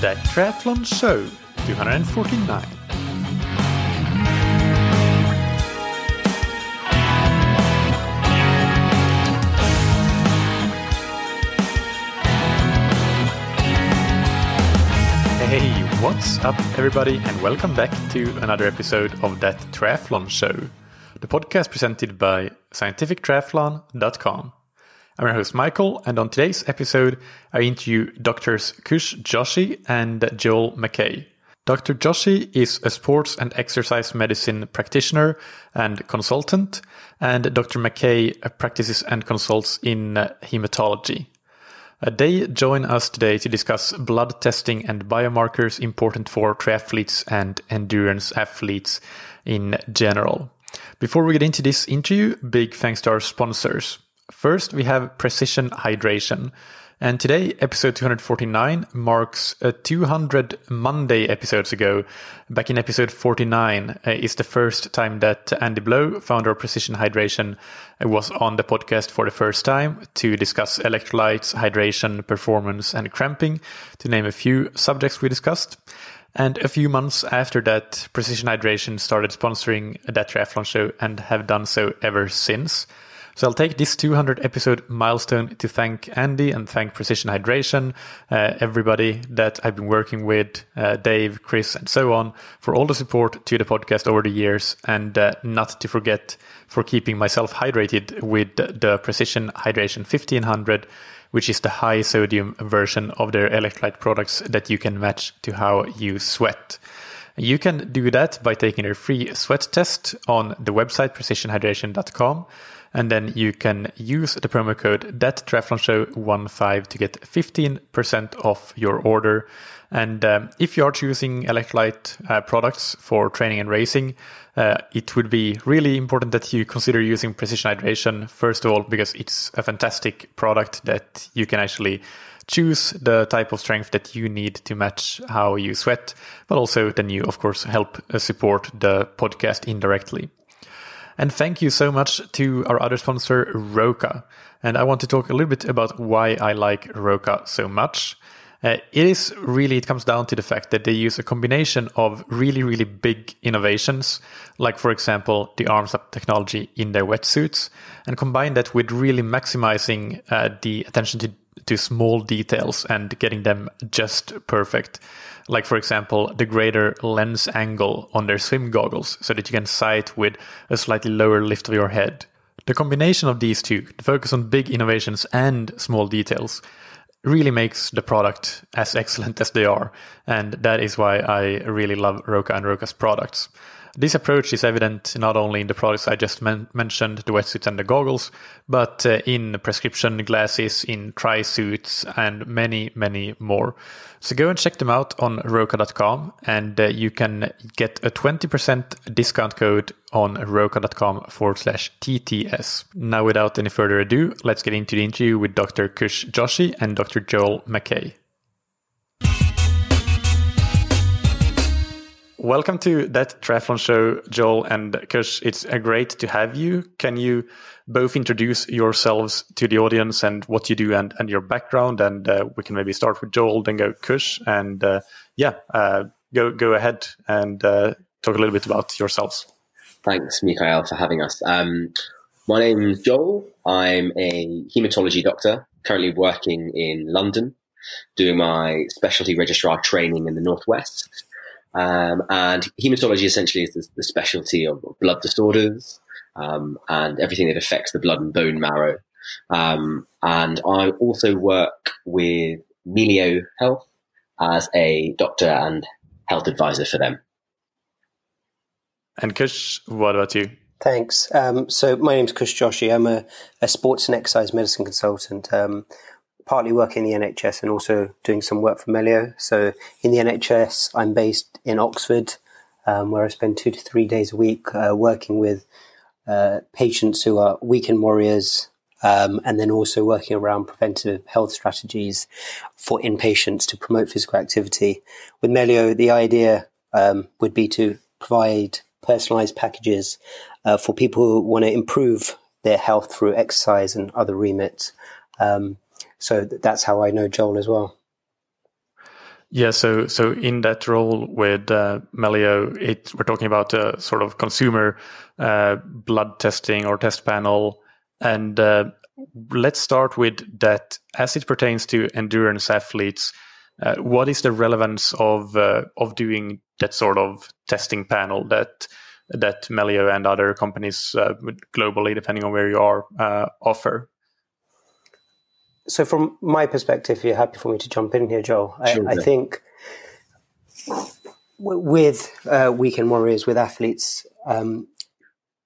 That Triathlon Show 249. Hey, what's up everybody, and welcome back to another episode of That Triathlon Show, the podcast presented by scientifictriathlon.com. I'm your host Michael, and on today's episode I interview Drs. Kush Joshi and Joel McCay. Dr. Joshi is a sports and exercise medicine practitioner and consultant, and Dr. McCay practices and consults in hematology. They join us today to discuss blood testing and biomarkers important for triathletes and endurance athletes in general. Before we get into this interview, big thanks to our sponsors. First, we have Precision Hydration. And today, episode 249 marks 200 Monday episodes ago. Back in episode 49 is the first time that Andy Blow, founder of Precision Hydration, was on the podcast for the first time to discuss electrolytes, hydration, performance, and cramping, to name a few subjects we discussed. And a few months after that, Precision Hydration started sponsoring That Triathlon Show and have done so ever since. So I'll take this 200 episode milestone to thank Andy and thank Precision Hydration, everybody that I've been working with, Dave, Chris, and so on, for all the support to the podcast over the years, and not to forget for keeping myself hydrated with the Precision Hydration 1500, which is the high sodium version of their electrolyte products that you can match to how you sweat. You can do that by taking a free sweat test on the website precisionhydration.com. And then you can use the promo code THATTRIATHLONSHOW15 to get 15% off your order. And if you are choosing electrolyte products for training and racing, it would be really important that you consider using Precision Hydration, first of all, because it's a fantastic product that you can actually choose the type of strength that you need to match how you sweat, but also then you, of course, help support the podcast indirectly. And thank you so much to our other sponsor, Roka. And I want to talk a little bit about why I like Roka so much. It comes down to the fact that they use a combination of really, really big innovations, like, for example, the arms up technology in their wetsuits, and combine that with really maximizing the attention to small details and getting them just perfect. Like, for example, the greater lens angle on their swim goggles so that you can sight with a slightly lower lift of your head. The combination of these two, the focus on big innovations and small details, really makes the product as excellent as they are. And that is why I really love Roka and Roka's products. This approach is evident not only in the products I just mentioned, the wetsuits and the goggles, but in prescription glasses, in tri-suits, and many, many more. So go and check them out on roka.com, and you can get a 20% discount code on roka.com/TTS. Now, without any further ado, let's get into the interview with Dr. Kush Joshi and Dr. Joel McCay. Welcome to That Triathlon Show, Joel and Kush. It's great to have you. Can you both introduce yourselves to the audience and what you do and your background? And we can maybe start with Joel, then go Kush. And go ahead and talk a little bit about yourselves. Thanks, Mikhail, for having us. My name is Joel. I'm a haematology doctor, currently working in London, doing my specialty registrar training in the Northwest. And hematology essentially is the specialty of blood disorders and everything that affects the blood and bone marrow. And I also work with Melio Health as a doctor and health advisor for them. And Kush, what about you? Thanks. So my name's Kush Joshi. I'm a sports and exercise medicine consultant. Partly working in the NHS and also doing some work for Melio. So in the NHS, I'm based in Oxford, where I spend 2 to 3 days a week working with patients who are weekend warriors, and then also working around preventive health strategies for inpatients to promote physical activity. With Melio, the idea would be to provide personalized packages for people who want to improve their health through exercise and other remits. So that's how I know Joel as well. Yeah, so in that role with Melio, we're talking about a sort of consumer blood testing or test panel, and let's start with that. As it pertains to endurance athletes, what is the relevance of doing that sort of testing panel that Melio and other companies globally, depending on where you are, offer? So from my perspective, if you're happy for me to jump in here, Joel, Sure, I think with weekend warriors, with athletes,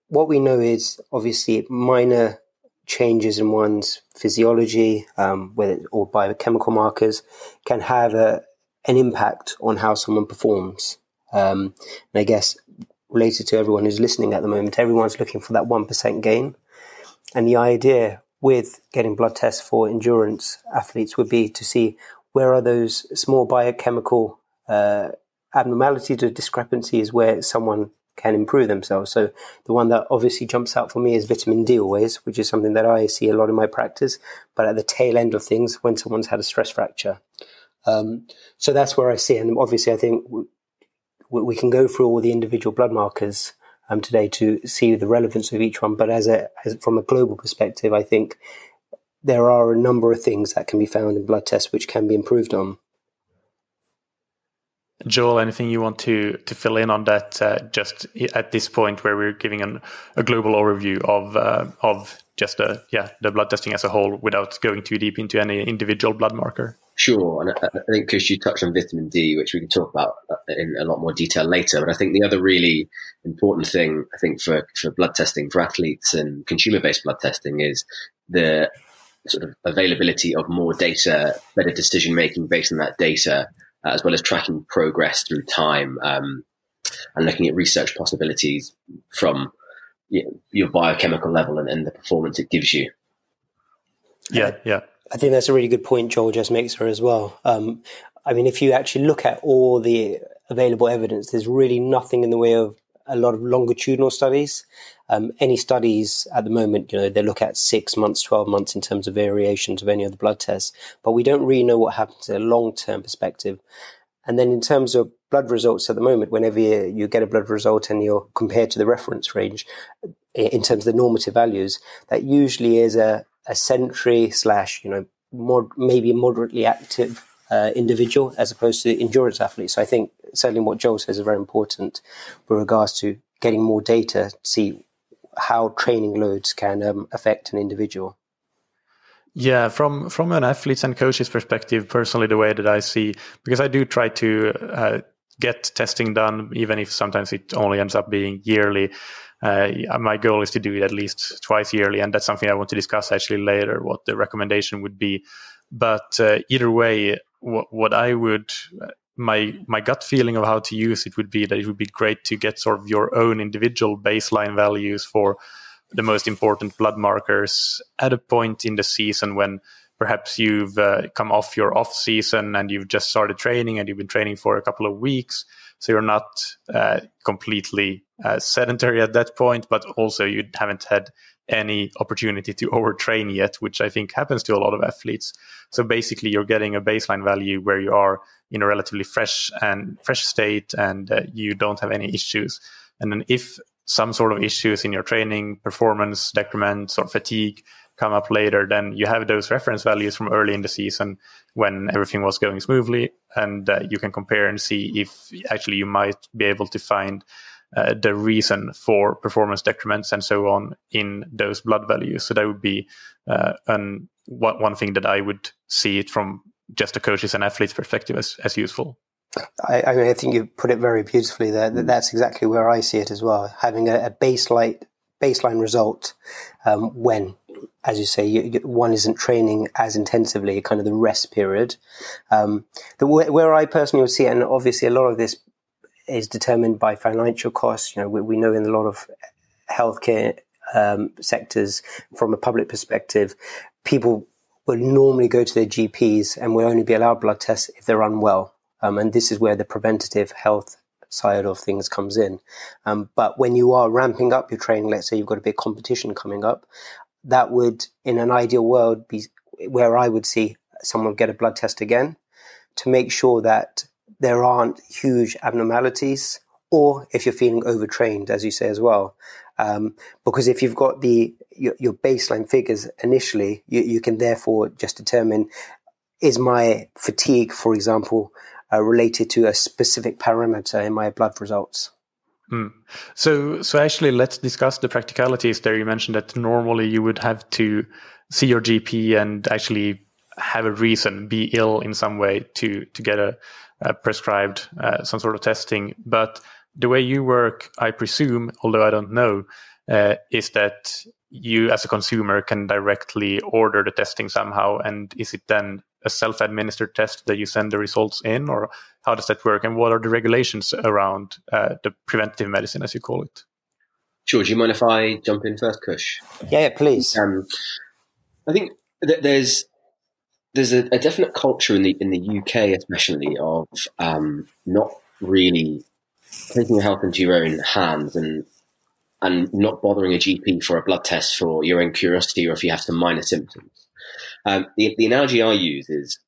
what we know is obviously minor changes in one's physiology or biochemical markers can have an impact on how someone performs. And I guess related to everyone who's listening at the moment, everyone's looking for that 1% gain. And the idea with getting blood tests for endurance athletes would be to see where are those small biochemical abnormalities or discrepancies where someone can improve themselves. So the one that obviously jumps out for me is vitamin D always, which is something that I see a lot in my practice, but at the tail end of things when someone's had a stress fracture. So that's where I see it. And obviously I think we can go through all the individual blood markers today to see the relevance of each one. But as from a global perspective, I think there are a number of things that can be found in blood tests which can be improved on. Joel, anything you want to fill in on that? Just at this point, where we're giving a global overview of just the blood testing as a whole, without going too deep into any individual blood marker. Sure, and I think Kush, you touched on vitamin D, which we can talk about in a lot more detail later. But I think the other really important thing, I think, for blood testing for athletes and consumer-based blood testing is the sort of availability of more data, better decision-making based on that data, as well as tracking progress through time and looking at research possibilities from your biochemical level and the performance it gives you. Yeah. I think that's a really good point Joel just makes her as well. I mean, if you actually look at all the available evidence, there's really nothing in the way of a lot of longitudinal studies. Any studies at the moment, they look at 6 months, 12 months in terms of variations of any of the blood tests, but we don't really know what happens in a long-term perspective. And then in terms of blood results at the moment, whenever you get a blood result and you're compared to the reference range in terms of the normative values, that usually is a sedentary / maybe moderately active individual as opposed to endurance athletes. So I think certainly what Joel says is very important with regards to getting more data to see how training loads can affect an individual. Yeah, from an athlete's and coach's perspective, personally, the way that I see, because I do try to get testing done, even if sometimes it only ends up being yearly. My goal is to do it at least twice yearly, and that's something I want to discuss actually later, what the recommendation would be. But either way, what I would, my gut feeling of how to use it would be that it would be great to get sort of your own individual baseline values for the most important blood markers at a point in the season when perhaps you've come off your off season and you've just started training and you've been training for a couple of weeks. So you're not completely sedentary at that point, but also you haven't had any opportunity to overtrain yet, which I think happens to a lot of athletes. So basically you're getting a baseline value where you are in a relatively fresh state and you don't have any issues. And then if some sort of issues in your training, performance decrements or fatigue come up later, then you have those reference values from early in the season when everything was going smoothly, and you can compare and see if actually you might be able to find the reason for performance decrements and so on in those blood values. So that would be one thing that I would see it from just a coach's and athlete's perspective as useful. I mean, I think you put it very beautifully there. That's exactly where I see it as well. Having a baseline result when, as you say, one isn't training as intensively, kind of the rest period. Where I personally would see it, and obviously a lot of this is determined by financial costs. We know in a lot of healthcare sectors, from a public perspective, people will normally go to their GPs and will only be allowed blood tests if they're unwell. And this is where the preventative health side of things comes in. But when you are ramping up your training, let's say you've got a big competition coming up, that would, in an ideal world, be where I would see someone get a blood test again to make sure that there aren't huge abnormalities, or if you're feeling overtrained, as you say as well. Because if you've got your baseline figures initially, you can therefore just determine, is my fatigue, for example, related to a specific parameter in my blood results? So actually, let's discuss the practicalities there. You mentioned that normally you would have to see your GP and actually have a reason, be ill in some way to get a prescribed some sort of testing. But the way you work, I presume, although I don't know, is that you as a consumer can directly order the testing somehow. And is it then a self-administered test that you send the results in, or how does that work? And what are the regulations around the preventive medicine, as you call it? Sure. Do you mind if I jump in first, Kush? Yeah, please. I think that there's a definite culture in the UK, especially, of not really taking your health into your own hands and not bothering a GP for a blood test for your own curiosity, or if you have some minor symptoms. The analogy I use is,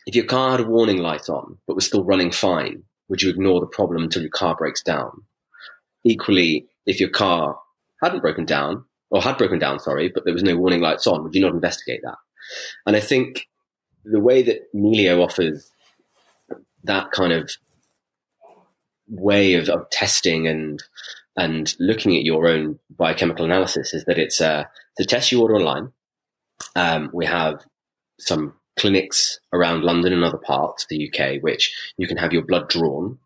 if your car had a warning light on but was still running fine, would you ignore the problem until your car breaks down? Equally, if your car hadn't broken down, or had broken down, but there was no warning lights on, would you not investigate that? And I think the way that Melio offers that kind of way of testing and looking at your own biochemical analysis is that it's a test you order online. We have some clinics around London and other parts of the UK which you can have your blood drawn,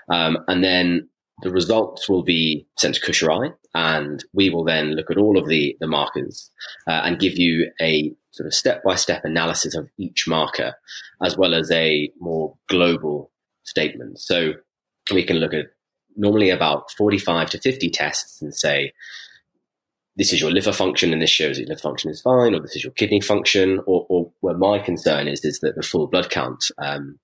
and then the results will be sent to Kush or I, and we will then look at all of the markers and give you a sort of step-by-step analysis of each marker, as well as a more global statement. So we can look at normally about 45 to 50 tests and say, this is your liver function, and this shows that your liver function is fine, or this is your kidney function, or where my concern is that the full blood count,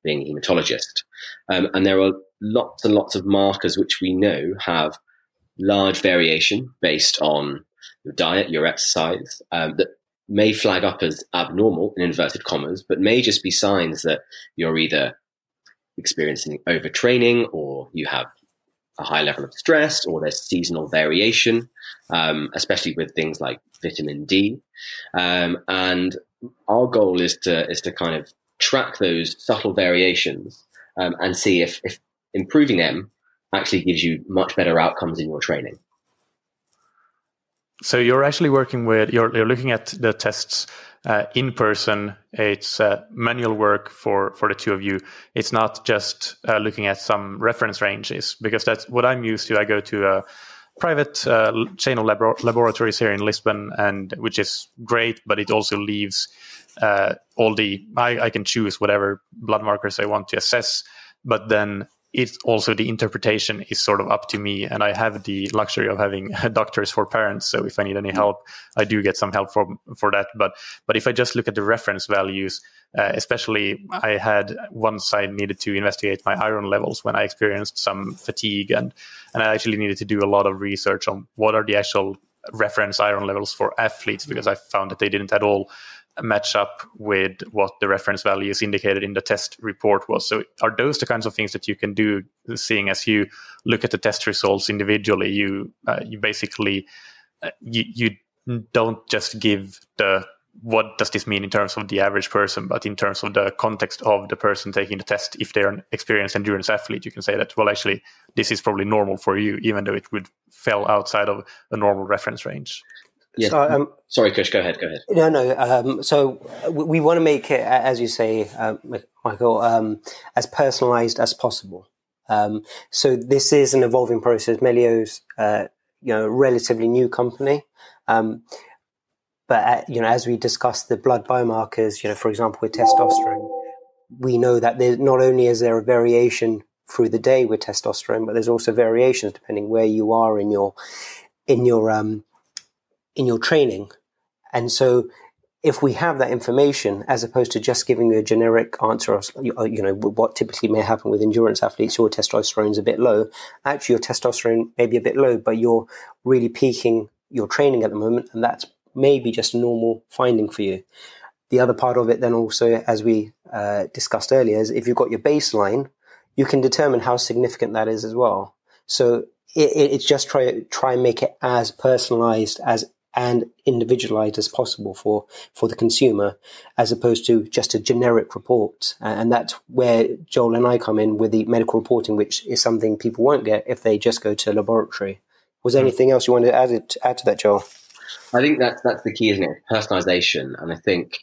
being a hematologist. And there are lots and lots of markers which we know have large variation based on your diet, your exercise, that may flag up as abnormal in inverted commas, but may just be signs that you're either experiencing overtraining, or you have a high level of stress, or there's seasonal variation, especially with things like vitamin D. And our goal is to kind of track those subtle variations and see if improving them actually gives you much better outcomes in your training. So you're actually working with, you're looking at the tests in person. It's manual work for the two of you. It's not just looking at some reference ranges, because that's what I'm used to. I go to a private chain of laboratories here in Lisbon, and which is great, but it also leaves I can choose whatever blood markers I want to assess, but then it's also the interpretation is sort of up to me, and I have the luxury of having doctors for parents. So if I need any help, I do get some help for that. But if I just look at the reference values, especially I had once I needed to investigate my iron levels when I experienced some fatigue, and I actually needed to do a lot of research on what are the actual reference iron levels for athletes, because I found that they didn't at all match up with what the reference values indicated in the test report was. So are those the kinds of things that you can do, seeing as you look at the test results individually? You basically you don't just give the what does this mean in terms of the average person, but in terms of the context of the person taking the test. If they're an experienced endurance athlete, you can say that, well, actually, this is probably normal for you, even though it would fell outside of a normal reference range. Yes. So, sorry, Kush, go ahead. No. So we want to make it, as you say, Michael, as personalized as possible. So this is an evolving process. Melio's, a relatively new company. But as we discussed the blood biomarkers, for example, with testosterone, we know that not only is there a variation through the day with testosterone, but there's also variations depending where you are in your training. And so if we have that information, as opposed to just giving you a generic answer of, what typically may happen with endurance athletes, your testosterone is a bit low. Actually, your testosterone may be a bit low, but you're really peaking your training at the moment, and that's maybe just a normal finding for you. the other part of it then also, as we discussed earlier, is if you've got your baseline, you can determine how significant that is as well. So it's just try and make it as personalized and individualized as possible for the consumer, as opposed to just a generic report. And that's where Joel and I come in with the medical reporting, which is something people won't get if they just go to a laboratory. Was there anything else you wanted to add to that, Joel? I think that's the key, isn't it? Personalization. And I think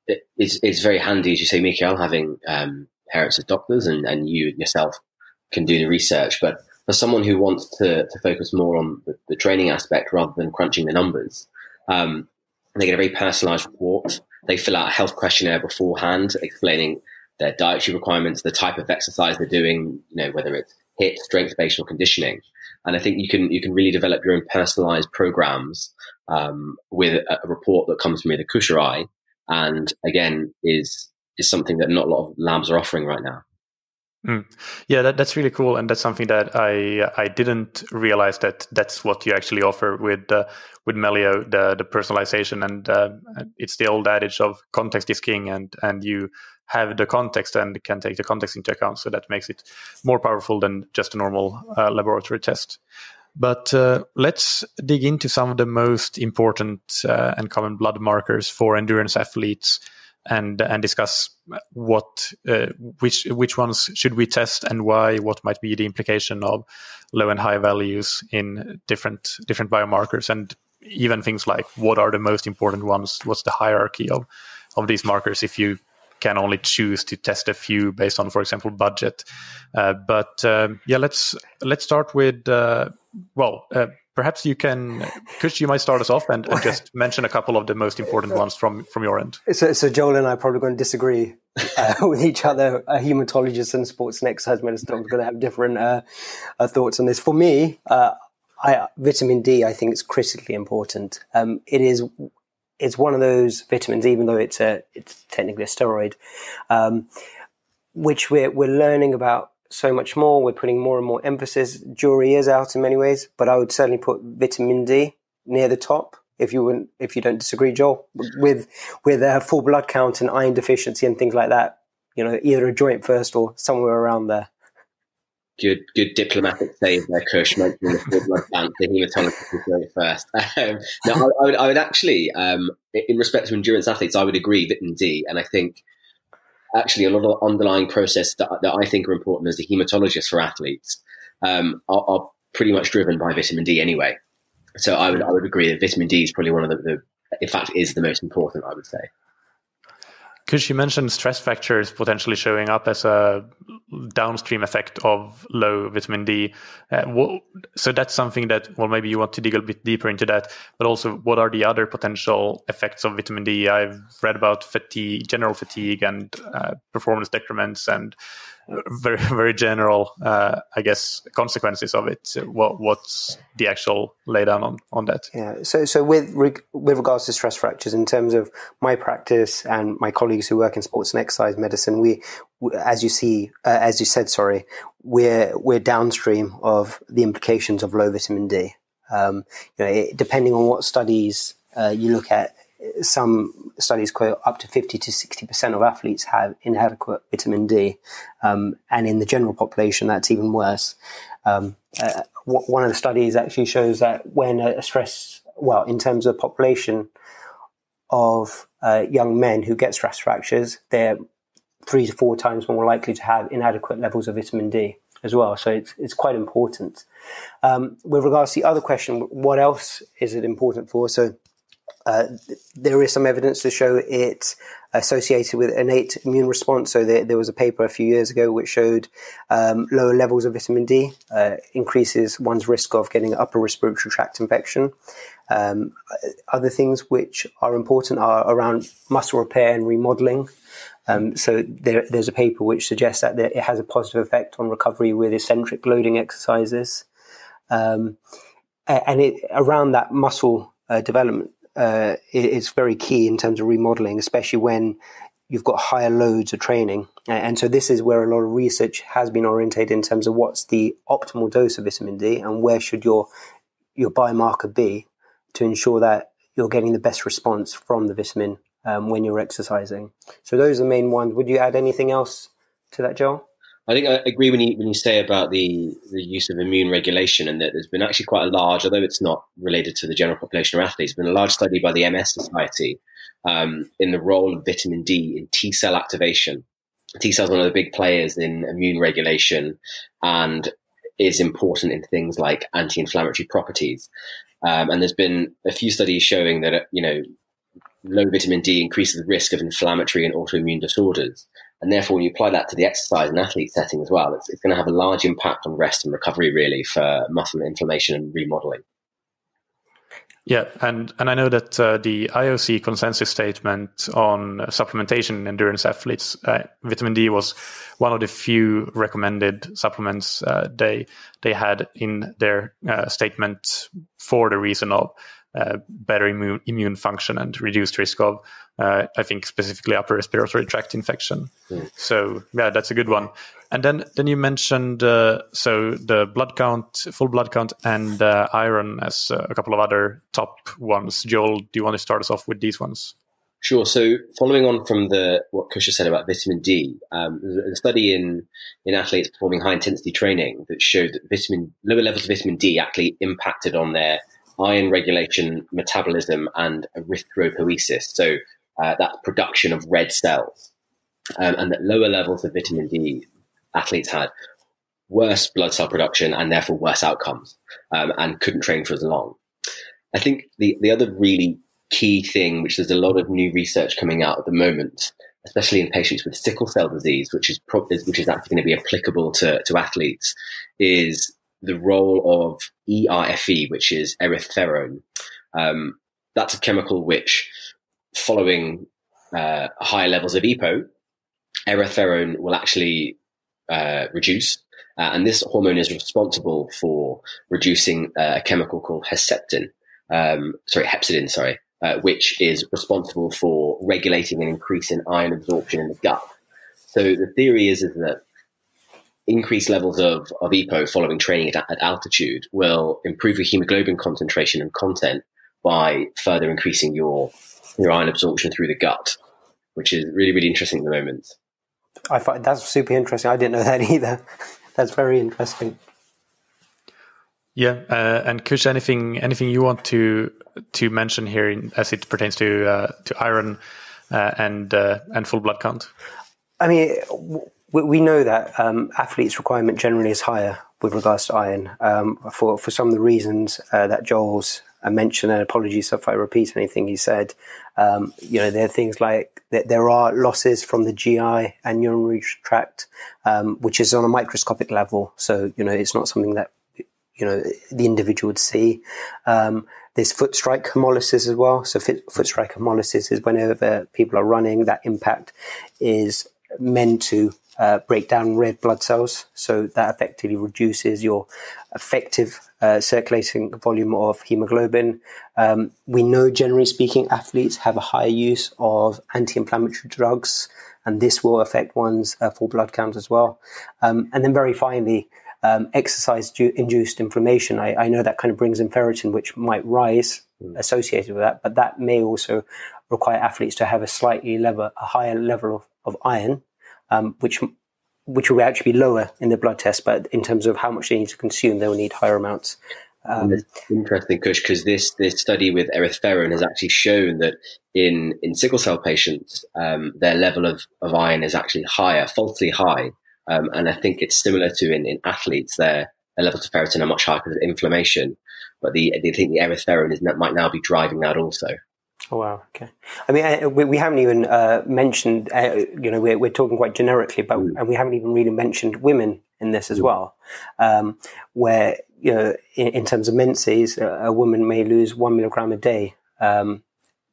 it's very handy, as you say, McCay, having parents as doctors, and you yourself can do the research. But for someone who wants to focus more on the training aspect rather than crunching the numbers, they get a very personalized report. They fill out a health questionnaire beforehand, explaining their dietary requirements, the type of exercise they're doing, whether it's HIIT, strength-based or conditioning. And I think you can really develop your own personalized programs with a report that comes from either Kush or I, and again is something that not a lot of labs are offering right now. Yeah, that's really cool, and that's something that I didn't realize that's what you actually offer with Melio, the personalization, and it's the old adage of context is king, and you have the context and can take the context into account, so that makes it more powerful than just a normal laboratory test. But let's dig into some of the most important and common blood markers for endurance athletes, and discuss which ones should we test and why, what might be the implication of low and high values in different biomarkers, and even things like what are the most important ones, what's the hierarchy of these markers if you can only choose to test a few based on, for example, budget. But let's start with perhaps you can, Kush, you might start us off and just mention a couple of the most important ones from your end. So Joel and I are probably going to disagree with each other. Hematologists and sports and exercise medicine are going to have different thoughts on this. For me, vitamin D, I think, is critically important. It's one of those vitamins, even though it's technically a steroid, which we're learning about so much more. We're putting more and more emphasis. Jury is out in many ways, but I would certainly put vitamin D near the top. If you don't disagree, Joel, with a full blood count and iron deficiency and things like that, either a joint first or somewhere around there. Good diplomatic save there, Kush, mentioning the full blood count, the hematologist is going first. No, I would actually, in respect to endurance athletes, I would agree vitamin D, and I think actually a lot of underlying process that I think are important as a hematologist for athletes are pretty much driven by vitamin D anyway. So I would agree that vitamin D is probably one of the in fact is the most important, I would say. Kush, you mentioned stress factors potentially showing up as a downstream effect of low vitamin D. So that's something that, maybe you want to dig a bit deeper into that, but also what are the other potential effects of vitamin D? I've read about fatigue, general fatigue and performance decrements and very, very general, consequences of it. What's the actual laydown on that? Yeah. So with regards to stress fractures, in terms of my practice and my colleagues who work in sports and exercise medicine, we as you said, we're downstream of the implications of low vitamin D. Depending on what studies you look at, some studies quote up to 50 to 60% of athletes have inadequate vitamin D. And in the general population, that's even worse. One of the studies actually shows that when in terms of population of young men who get stress fractures, they're 3 to 4 times more likely to have inadequate levels of vitamin D as well. So it's quite important. With regards to the other question, what else is it important for? So there is some evidence to show it associated with innate immune response. So there was a paper a few years ago which showed lower levels of vitamin D increases one's risk of getting upper respiratory tract infection. Other things which are important are around muscle repair and remodeling. So there's a paper which suggests that it has a positive effect on recovery with eccentric loading exercises. And around that muscle development, it's very key in terms of remodeling, especially when you've got higher loads of training. And so this is where a lot of research has been orientated in terms of what's the optimal dose of vitamin D and where should your biomarker be to ensure that you're getting the best response from the vitamin when you're exercising. So those are the main ones. Would you add anything else to that, Joel? I think I agree when you say about the use of immune regulation, and that there's been actually quite a large, although it's not related to the general population of athletes, been a large study by the MS Society in the role of vitamin D in T cell activation. T cells are one of the big players in immune regulation and is important in things like anti-inflammatory properties. And there's been a few studies showing that, low vitamin D increases the risk of inflammatory and autoimmune disorders. And therefore, when you apply that to the exercise and athlete setting as well, it's going to have a large impact on rest and recovery, really, for muscle inflammation and remodeling. Yeah, and I know that the IOC consensus statement on supplementation in endurance athletes, vitamin D was one of the few recommended supplements they had in their statement for the reason of better immune function and reduced risk of, I think, specifically upper respiratory tract infection. So yeah, that's a good one. And then you mentioned so the blood count, full blood count, and iron as a couple of other top ones. Joel, do you want to start us off with these ones? Sure. So following on from what Kush said about vitamin D, there's a study in athletes performing high intensity training that showed that lower levels of vitamin D actually impacted on their iron regulation, metabolism, and erythropoiesis. So that production of red cells, and that lower levels of vitamin D athletes had worse blood cell production and therefore worse outcomes, and couldn't train for as long. I think the other really key thing, which there's a lot of new research coming out at the moment, especially in patients with sickle cell disease, which is actually going to be applicable to athletes, is the role of ERFE, which is erythropoietin. That's a chemical which, following higher levels of EPO, erythropoietin will actually reduce. And this hormone is responsible for reducing a chemical called hepcidin, which is responsible for regulating an increase in iron absorption in the gut. So the theory is that increased levels of EPO following training at altitude will improve your hemoglobin concentration and content by further increasing your iron absorption through the gut, which is really, really interesting at the moment. I find that's super interesting. I didn't know that either. That's very interesting. Yeah, and Kush, anything you want to mention here as it pertains to iron and full blood count? I mean, we know that athletes' requirement generally is higher with regards to iron for some of the reasons that Joel's mentioned. And apologies if I repeat anything he said. There are things like that there are losses from the GI and urinary tract, which is on a microscopic level. So it's not something that the individual would see. There's foot strike hemolysis as well. So foot strike hemolysis is whenever people are running, that impact is meant to break down red blood cells. So that effectively reduces your effective circulating volume of hemoglobin. We know, generally speaking, athletes have a higher use of anti-inflammatory drugs, and this will affect one's full blood count as well. And then very finally, exercise-induced inflammation. I know that kind of brings in ferritin, which might rise associated with that, but that may also require athletes to have a higher level of iron, which will actually be lower in the blood test, but in terms of how much they need to consume, they will need higher amounts. Interesting, Kush, because this study with erythropoietin has actually shown that in sickle cell patients, their level of iron is actually higher, falsely high. And I think it's similar to in athletes, their levels of ferritin are much higher because of inflammation. But they think the erythropoietin might now be driving that also. Oh, wow. Okay. I mean, we haven't even mentioned, we're talking quite generically, but and we haven't even really mentioned women in this as well, where, in terms of menses, a woman may lose 1 milligram a day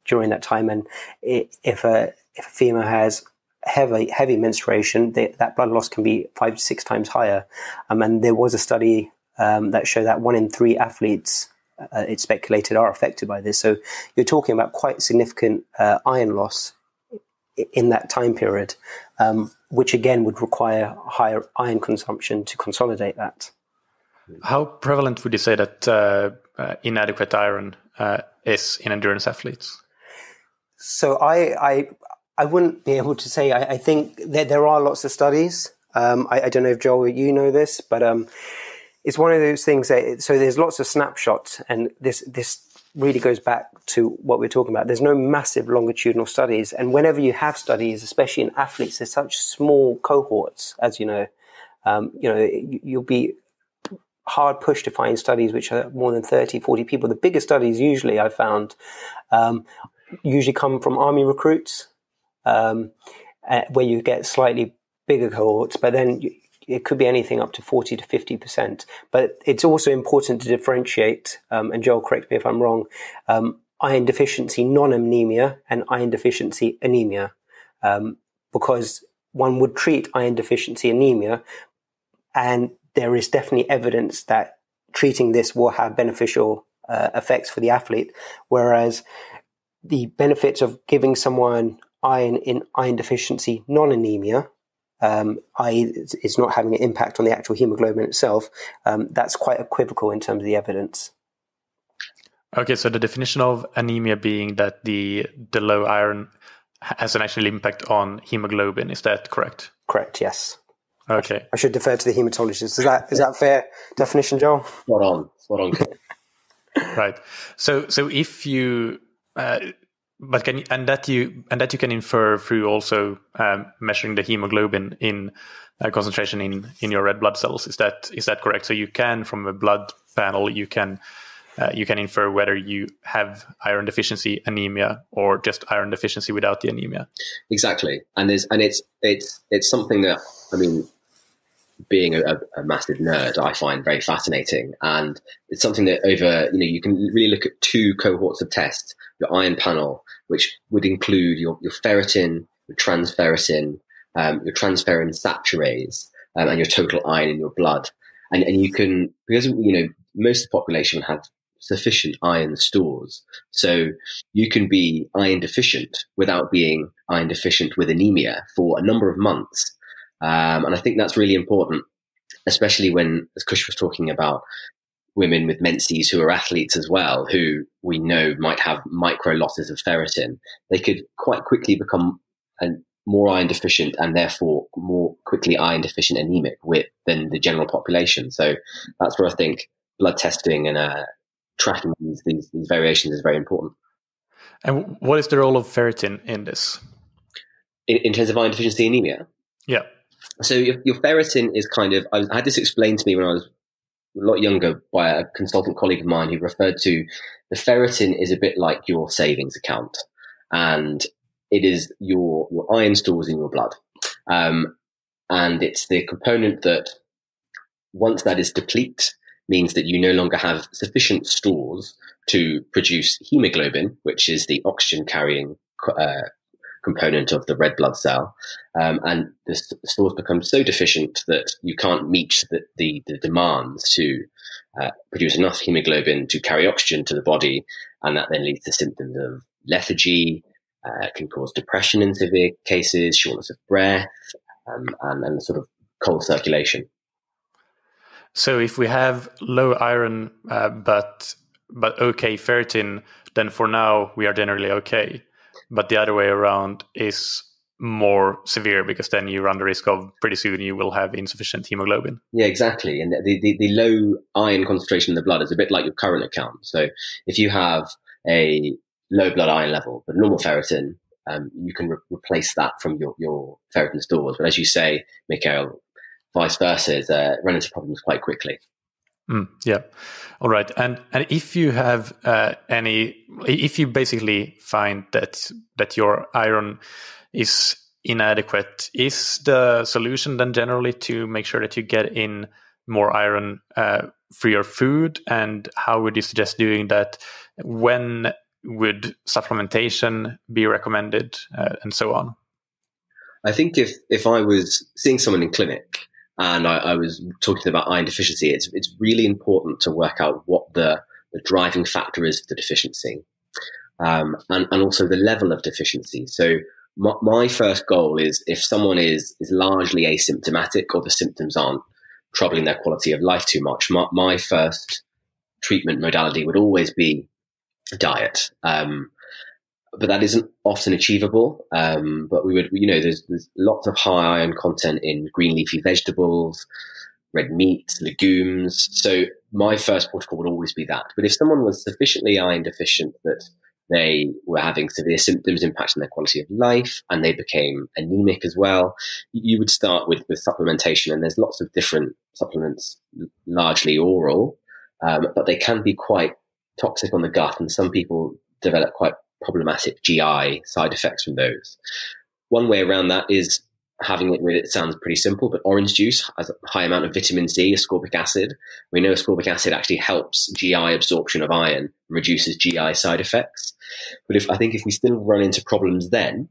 during that time. And if a female has heavy menstruation, that blood loss can be 5 to 6 times higher. And there was a study that showed that 1 in 3 athletes, it's speculated, are affected by this. So you're talking about quite significant iron loss in that time period, which again would require higher iron consumption to consolidate that. How prevalent would you say that inadequate iron is in endurance athletes? So I wouldn't be able to say. I think there are lots of studies. I don't know if Joel, you know this, but it's one of those things so there's lots of snapshots, and this really goes back to what we're talking about. There's no massive longitudinal studies, and whenever you have studies, especially in athletes, there's such small cohorts, as you know. You'll be hard pushed to find studies which are more than 30, 40 people. The bigger studies usually I've found usually come from army recruits, where you get slightly bigger cohorts, but then it could be anything up to 40 to 50%. But it's also important to differentiate, and Joel, correct me if I'm wrong, iron deficiency non-anemia and iron deficiency anemia, because one would treat iron deficiency anemia, and there is definitely evidence that treating this will have beneficial effects for the athlete, whereas the benefits of giving someone iron in iron deficiency non-anemia, i.e. it's not having an impact on the actual hemoglobin itself, that's quite equivocal in terms of the evidence. Okay, so the definition of anemia being that the low iron has an actual impact on hemoglobin, is that correct? Correct, yes. Okay. I should defer to the hematologist. Is that fair definition, Joel? Spot on. Right. So if you, but can you, and that you can infer through also measuring the hemoglobin in concentration in your red blood cells. Is that correct? So you can, from a blood panel, you can infer whether you have iron deficiency anemia or just iron deficiency without the anemia. Exactly, and it's something that, I mean, being a massive nerd, I find very fascinating, and it's something that you can really look at two cohorts of tests: your iron panel, which would include your ferritin, your transferrin saturase, and your total iron in your blood, and you can, because most of the population have sufficient iron stores, so you can be iron deficient without being iron deficient with anemia for a number of months. And I think that's really important, especially when, as Kush was talking about, women with menses who are athletes as well, who we know might have micro losses of ferritin. They could quite quickly become more iron deficient, and therefore more quickly iron deficient anemic than the general population. So that's where I think blood testing and tracking these variations is very important. And what is the role of ferritin in this? In terms of iron deficiency anemia? Yeah. So your ferritin is kind of, I had this explained to me when I was a lot younger by a consultant colleague of mine who referred to the ferritin is a bit like your savings account, and it is your iron stores in your blood. And it's the component that, once that is deplete, means that you no longer have sufficient stores to produce hemoglobin, which is the oxygen carrying component of the red blood cell, and the stores become so deficient that you can't meet the demands to produce enough hemoglobin to carry oxygen to the body, and that then leads to symptoms of lethargy, can cause depression in severe cases, shortness of breath, and sort of cold circulation. So if we have low iron but okay ferritin, then for now we are generally okay. But the other way around is more severe, because then you run the risk of pretty soon you will have insufficient hemoglobin. Yeah, exactly. And the low iron concentration in the blood is a bit like your current account. So if you have a low blood iron level but normal ferritin, you can replace that from your ferritin stores. But as you say, McCay, vice versa, run into problems quite quickly. Yeah. All right. And if you have if you basically find that your iron is inadequate, is the solution then generally to make sure that you get in more iron through your food? And how would you suggest doing that? When would supplementation be recommended, and so on? I think if I was seeing someone in clinic and I was talking about iron deficiency, it's really important to work out what the driving factor is for the deficiency, and also the level of deficiency. So my first goal is, if someone is largely asymptomatic or the symptoms aren't troubling their quality of life too much, my first treatment modality would always be diet. but that isn't often achievable. But we would, there's lots of high iron content in green leafy vegetables, red meat, legumes. So my first protocol would always be that. But if someone was sufficiently iron deficient that they were having severe symptoms impacting their quality of life and they became anemic as well, you would start with supplementation. And there's lots of different supplements, largely oral, but they can be quite toxic on the gut. And some people develop quite problematic GI side effects from those. One way around that is having it with, it sounds pretty simple, but orange juice has a high amount of vitamin C, ascorbic acid. We know ascorbic acid actually helps GI absorption of iron, reduces GI side effects. But if we still run into problems then,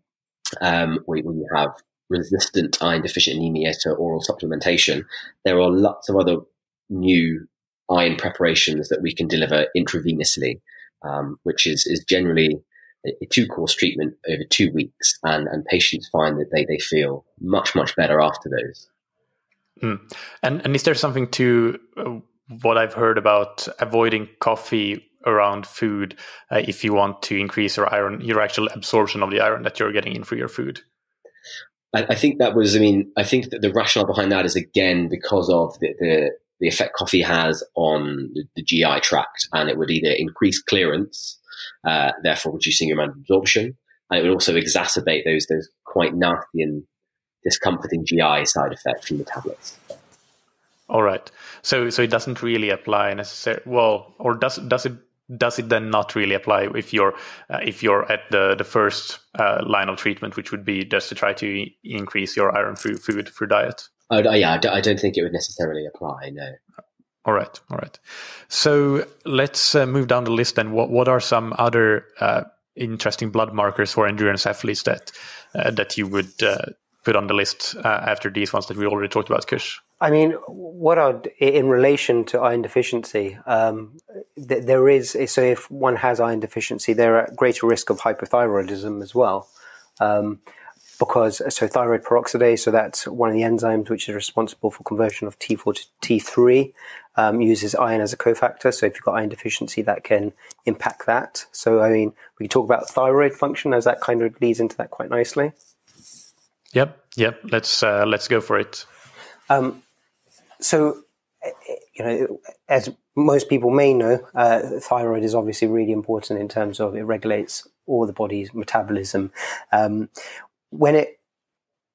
when you have resistant iron deficient anemia to oral supplementation, there are lots of other new iron preparations that we can deliver intravenously, which is generally a 2-course treatment over 2 weeks, and patients find that they feel much, much better after those. And is there something to what I've heard about avoiding coffee around food if you want to increase your actual absorption of the iron that you're getting in through your food? I think that the rationale behind that is, again, because of the effect coffee has on the GI tract, and it would either increase clearance, therefore reducing your amount of absorption, and it would also exacerbate those quite nasty and discomforting GI side effects from the tablets. All right. So it doesn't really apply necessarily. Well, or does it then not really apply if you're at the first line of treatment, which would be just to try to increase your iron through food, through diet? I don't think it would necessarily apply. No. All right. So let's move down the list then. What are some other interesting blood markers for endurance athletes that you would put on the list after these ones that we already talked about, Kush? I mean, in relation to iron deficiency, there is, so if one has iron deficiency, they're at greater risk of hypothyroidism as well. Because thyroid peroxidase, so that's one of the enzymes which is responsible for conversion of T4 to T3, uses iron as a cofactor. So if you've got iron deficiency, that can impact that. So, I mean, we can talk about thyroid function as that kind of leads into that quite nicely. Yep. Let's go for it. So, as most people may know, thyroid is obviously really important in terms of it regulates all the body's metabolism. When it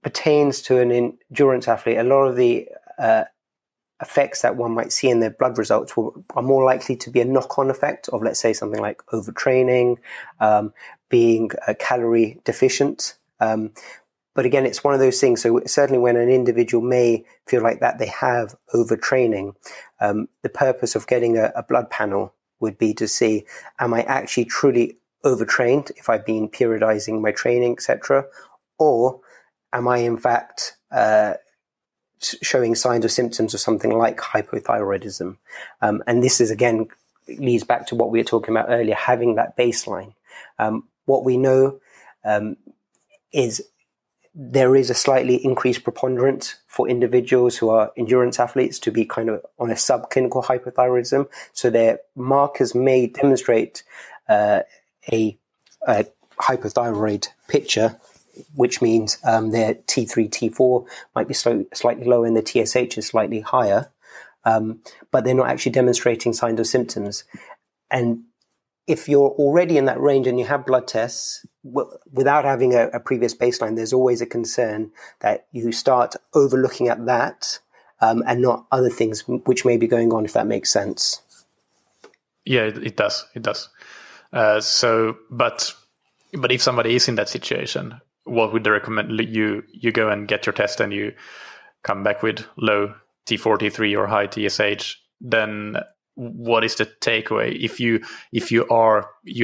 pertains to an endurance athlete, a lot of the effects that one might see in their blood results are more likely to be a knock-on effect of, let's say, something like overtraining, being calorie deficient. But again, it's one of those things. So certainly when an individual may feel like that they have overtraining, the purpose of getting a blood panel would be to see, am I actually truly overtrained if I've been periodizing my training, etc., or am I in fact showing signs or symptoms of something like hypothyroidism? And this is, again, leads back to what we were talking about earlier, having that baseline. What we know is there is a slightly increased preponderance for individuals who are endurance athletes to be kind of on a subclinical hypothyroidism. So their markers may demonstrate a hypothyroid picture, which means their T3, T4 might be slightly lower and the TSH is slightly higher, but they're not actually demonstrating signs or symptoms. And if you're already in that range and you have blood tests, without having a previous baseline, there's always a concern that you start overlooking at that and not other things which may be going on, if that makes sense. Yeah, it does. But if somebody is in that situation, what would they recommend? You go and get your test and you come back with low T4, T3 or high TSH, then what is the takeaway? If you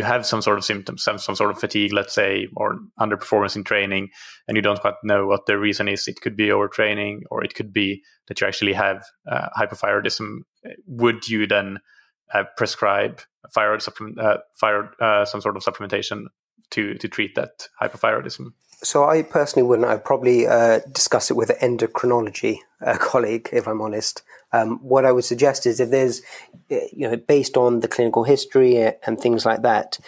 have some sort of symptoms, some sort of fatigue, let's say, or underperformance in training, and you don't quite know what the reason is, it could be overtraining, or it could be that you actually have hypothyroidism. Would you then prescribe some sort of supplementation to treat that hypothyroidism? So I personally wouldn't. I'd probably discuss it with an endocrinology colleague, if I'm honest. What I would suggest is if there's, based on the clinical history and things like that,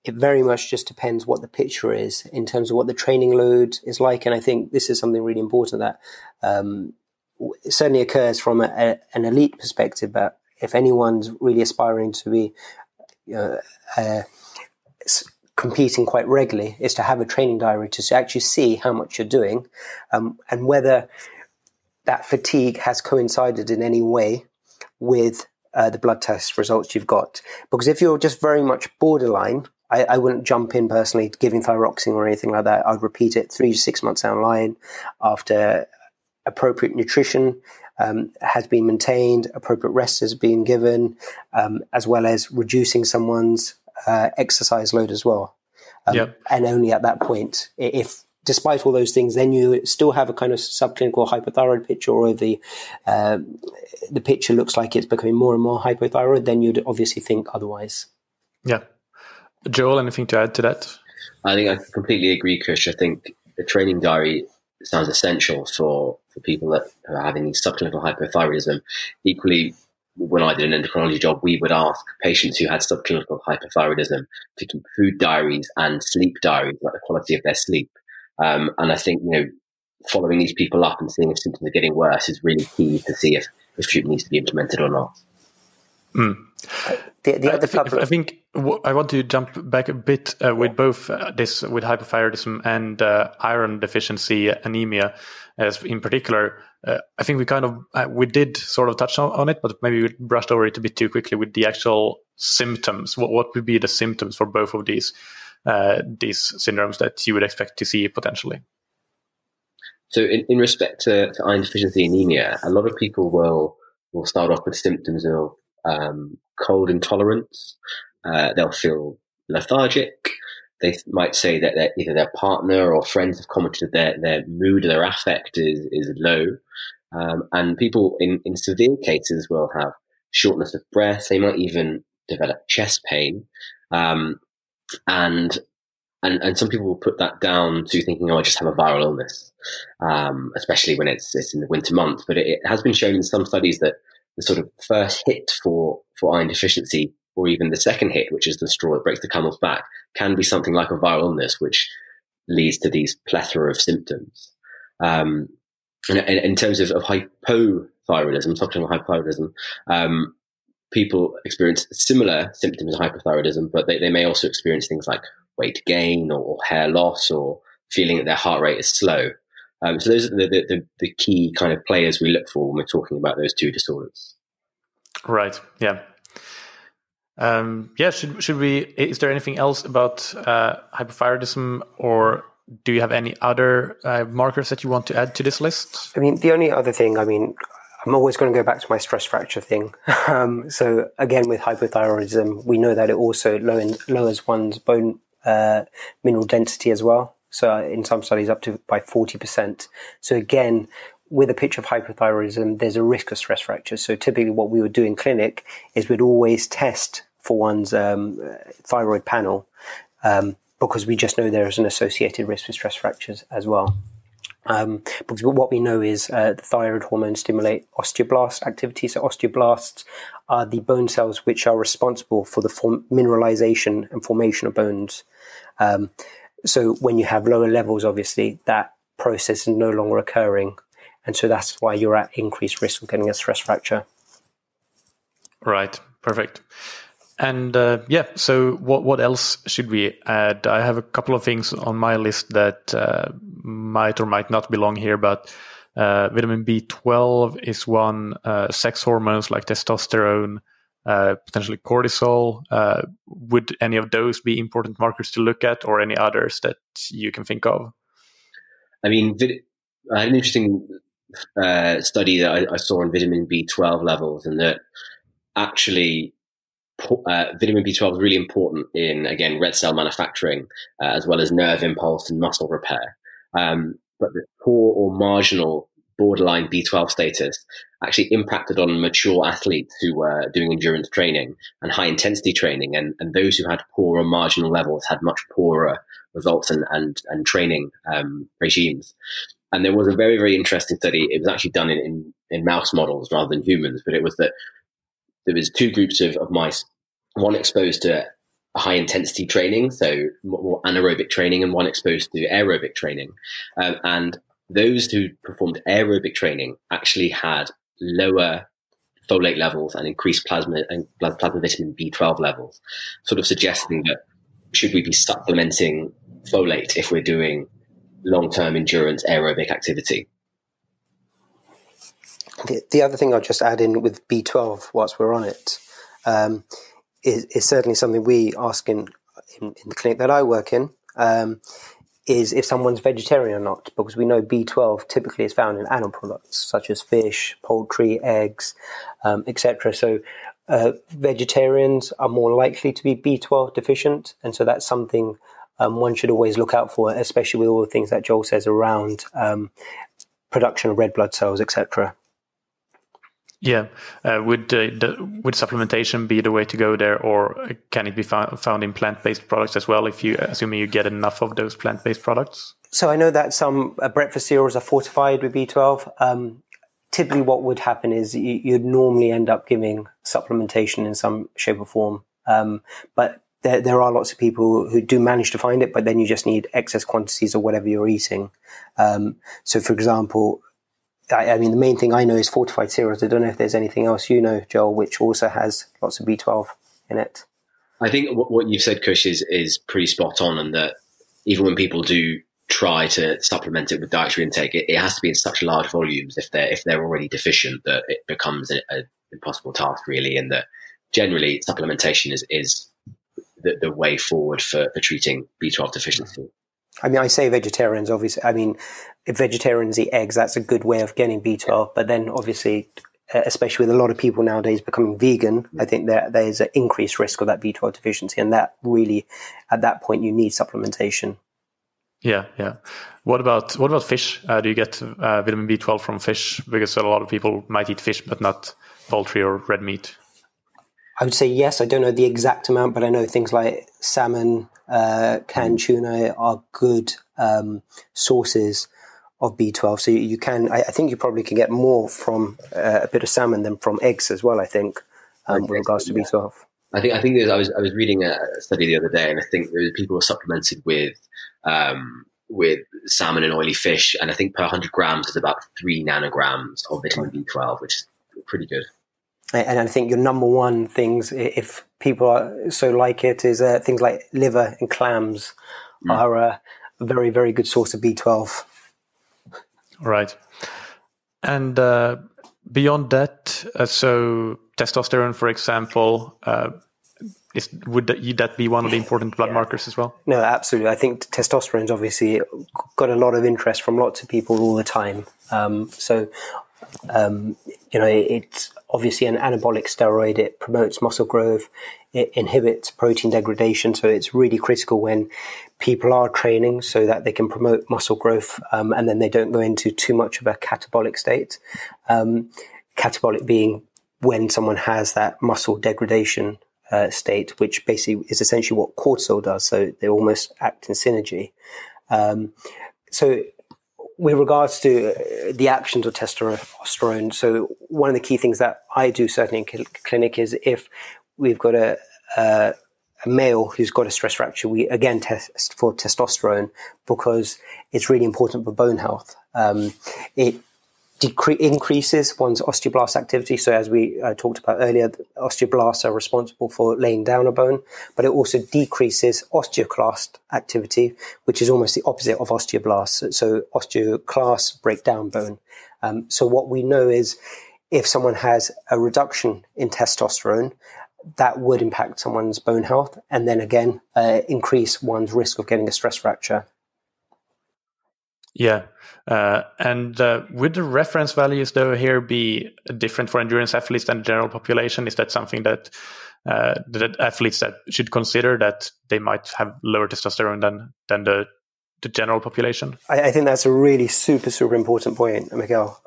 it very much just depends what the picture is in terms of what the training load is like. And I think this is something really important that it certainly occurs from an elite perspective. But if anyone's really aspiring to be competing quite regularly, is to have a training diary to actually see how much you're doing, and whether that fatigue has coincided in any way with the blood test results you've got. Because if you're just very much borderline, I wouldn't jump in personally giving thyroxine or anything like that. I'd repeat it 3 to 6 months down the line after appropriate nutrition has been maintained, appropriate rest has been given, as well as reducing someone's exercise load as well. And only at that point, if despite all those things, then you still have a kind of subclinical hypothyroid picture, or the picture looks like it's becoming more and more hypothyroid, then you'd obviously think otherwise. Yeah. Joel, anything to add to that? I think I completely agree, Kush. I think the training diary sounds essential for people that are having subclinical hypothyroidism. Equally, when I did an endocrinology job, we would ask patients who had subclinical hypothyroidism to keep food diaries and sleep diaries, like the quality of their sleep. And I think, following these people up and seeing if symptoms are getting worse is really key to see if treatment needs to be implemented or not. I think I want to jump back a bit with both this with hypothyroidism and iron deficiency anemia, as in particular. I think we did sort of touch on it, but maybe we brushed over it a bit too quickly with the actual symptoms. What would be the symptoms for both of these syndromes that you would expect to see potentially? So in respect to iron deficiency anemia, a lot of people will start off with symptoms of cold intolerance. They'll feel lethargic. They might say that either their partner or friends have commented their mood or their affect is low. And people in severe cases will have shortness of breath. They might even develop chest pain. And some people will put that down to thinking, I just have a viral illness, especially when it's in the winter months. But it has been shown in some studies that the sort of first hit for iron deficiency, or even the second hit, which is the straw that breaks the camel's back, can be something like a viral illness, which leads to these plethora of symptoms. And in terms of hypothyroidism, subclinical hypothyroidism, people experience similar symptoms of hypothyroidism, but they may also experience things like weight gain or hair loss, or feeling that their heart rate is slow. So those are the key kind of players we look for when we're talking about those two disorders. Right. Yeah. Should we? Is there anything else about hypothyroidism, or do you have any other markers that you want to add to this list? I mean, the only other thing, I'm always going to go back to my stress fracture thing. So again, with hypothyroidism, we know that it also lowers one's bone mineral density as well. So in some studies up to by 40%. So again, with a picture of hypothyroidism, there's a risk of stress fracture. So typically what we would do in clinic is we'd always test for one's thyroid panel, because we just know there is an associated risk with stress fractures as well. Because what we know is the thyroid hormones stimulate osteoblast activity. So osteoblasts are the bone cells which are responsible for the mineralization and formation of bones. So when you have lower levels, obviously, that process is no longer occurring. And so that's why you're at increased risk of getting a stress fracture. Right. Perfect. And so what else should we add? I have a couple of things on my list that might or might not belong here, but vitamin B12 is one, sex hormones like testosterone, potentially cortisol. Would any of those be important markers to look at, or any others that you can think of? I mean, I had an interesting study that I saw on vitamin B12 levels, and that actually vitamin B12 is really important in, again, red cell manufacturing, as well as nerve impulse and muscle repair. But the poor or marginal borderline B12 status actually impacted on mature athletes who were doing endurance training and high intensity training, and those who had poor or marginal levels had much poorer results and training regimes. And there was a very, very interesting study. It was actually done in mouse models rather than humans, but it was that there was two groups of mice, one exposed to high intensity training, so more anaerobic training, and one exposed to aerobic training. And those who performed aerobic training actually had lower folate levels and increased plasma vitamin B12 levels, sort of suggesting that should we be supplementing folate if we're doing long-term endurance aerobic activity? The other thing I'll just add in with B12 whilst we're on it is certainly something we ask in the clinic that I work in, is if someone's vegetarian or not, because we know B12 typically is found in animal products such as fish, poultry, eggs, etc. So vegetarians are more likely to be B12 deficient, and so that's something one should always look out for, especially with all the things that Joel says around production of red blood cells, etc. Yeah, would supplementation be the way to go there, or can it be found in plant-based products as well, assuming you get enough of those plant-based products? So I know that some breakfast cereals are fortified with B12. Typically what would happen is you'd normally end up giving supplementation in some shape or form. But there are lots of people who do manage to find it, but then you just need excess quantities of whatever you're eating. So for example, I mean, the main thing I know is fortified cereals. I don't know if there's anything else you know, Joel, which also has lots of B12 in it. I think what you've said, Kush, is pretty spot on, and that even when people do try to supplement it with dietary intake, it has to be in such large volumes if they're already deficient that it becomes an impossible task, really, and that generally supplementation is the way forward for treating B12 deficiency. I mean, I say vegetarians, obviously. I mean, if vegetarians eat eggs, that's a good way of getting B12. But then, obviously, especially with a lot of people nowadays becoming vegan, I think there's an increased risk of that B12 deficiency. And that really, at that point, you need supplementation. Yeah. What about fish? Do you get vitamin B12 from fish? Because a lot of people might eat fish, but not poultry or red meat. I would say yes. I don't know the exact amount, but I know things like salmon, canned tuna are good sources of B12. So you can, I think you probably can get more from a bit of salmon than from eggs as well, I think, with regards to B12. I think I was reading a study the other day, and I think people were supplemented with salmon and oily fish, and I think per 100 grams is about 3 nanograms of vitamin B12, which is pretty good. And I think your number one things, if people are so like it, is things like liver and clams are a very, very good source of B12. Right. And beyond that, so testosterone, for example, would that be one of the important blood markers as well? No, absolutely. I think testosterone's obviously got a lot of interest from lots of people all the time. It's obviously an anabolic steroid. It promotes muscle growth. It inhibits protein degradation. So it's really critical when people are training so that they can promote muscle growth and then they don't go into too much of a catabolic state. Catabolic being when someone has that muscle degradation state, which basically is essentially what cortisol does. So they almost act in synergy. With regards to the actions of testosterone, so one of the key things that I do certainly in clinic is if we've got a male who's got a stress fracture, we again test for testosterone because it's really important for bone health. It increases one's osteoblast activity. So as we talked about earlier, osteoblasts are responsible for laying down a bone, but it also decreases osteoclast activity, which is almost the opposite of osteoblasts. So osteoclasts break down bone. So what we know is if someone has a reduction in testosterone, that would impact someone's bone health and then again increase one's risk of getting a stress fracture. Yeah. And would the reference values, though, here be different for endurance athletes than the general population? Is that something that athletes that should consider, that they might have lower testosterone than the general population? I think that's a really super, super important point, Miguel.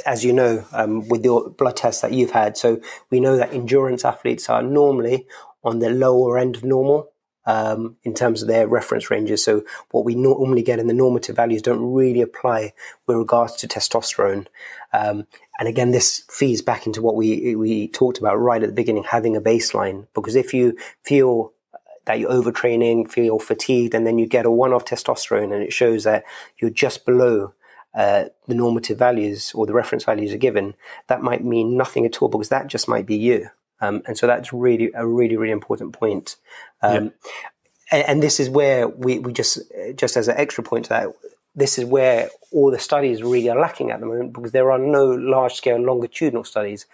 As you know, with your blood tests that you've had, so we know that endurance athletes are normally on the lower end of normal. in terms of their reference ranges. So what we normally get in the normative values don't really apply with regards to testosterone. And again, this feeds back into what we talked about right at the beginning, having a baseline. Because if you feel that you're overtraining, feel fatigued, and then you get a one-off testosterone and it shows that you're just below the normative values or the reference values are given, that might mean nothing at all, because that just might be you. And so that's really a really important point. And this is where we just as an extra point to that, this is where all the studies really are lacking at the moment, because there are no large-scale longitudinal studies.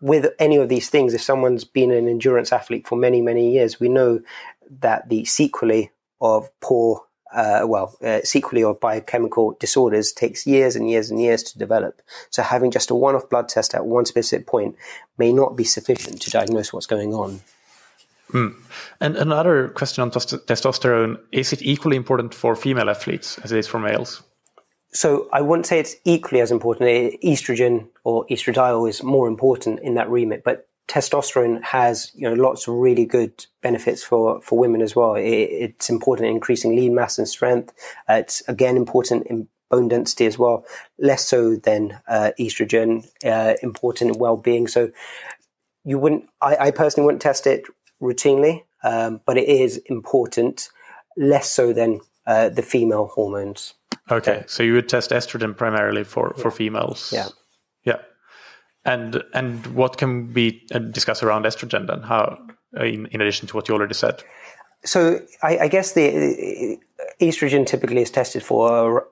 With any of these things, if someone's been an endurance athlete for many years, we know that the sequelae of sequelae of biochemical disorders takes years and years to develop. So having just a one-off blood test at one specific point may not be sufficient to diagnose what's going on. And another question on testosterone, is it equally important for female athletes as it is for males? So I wouldn't say it's equally as important. Estrogen or estradiol is more important in that remit, but testosterone has lots of really good benefits for women as well. It's important in increasing lean mass and strength. It's again important in bone density as well, less so than estrogen, important in well-being. So I personally wouldn't test it routinely, but it is important, less so than the female hormones. Okay, so you would test estrogen primarily for females. Yeah. And what can be discussed around estrogen then? How, in addition to what you already said? So I guess the estrogen typically is tested for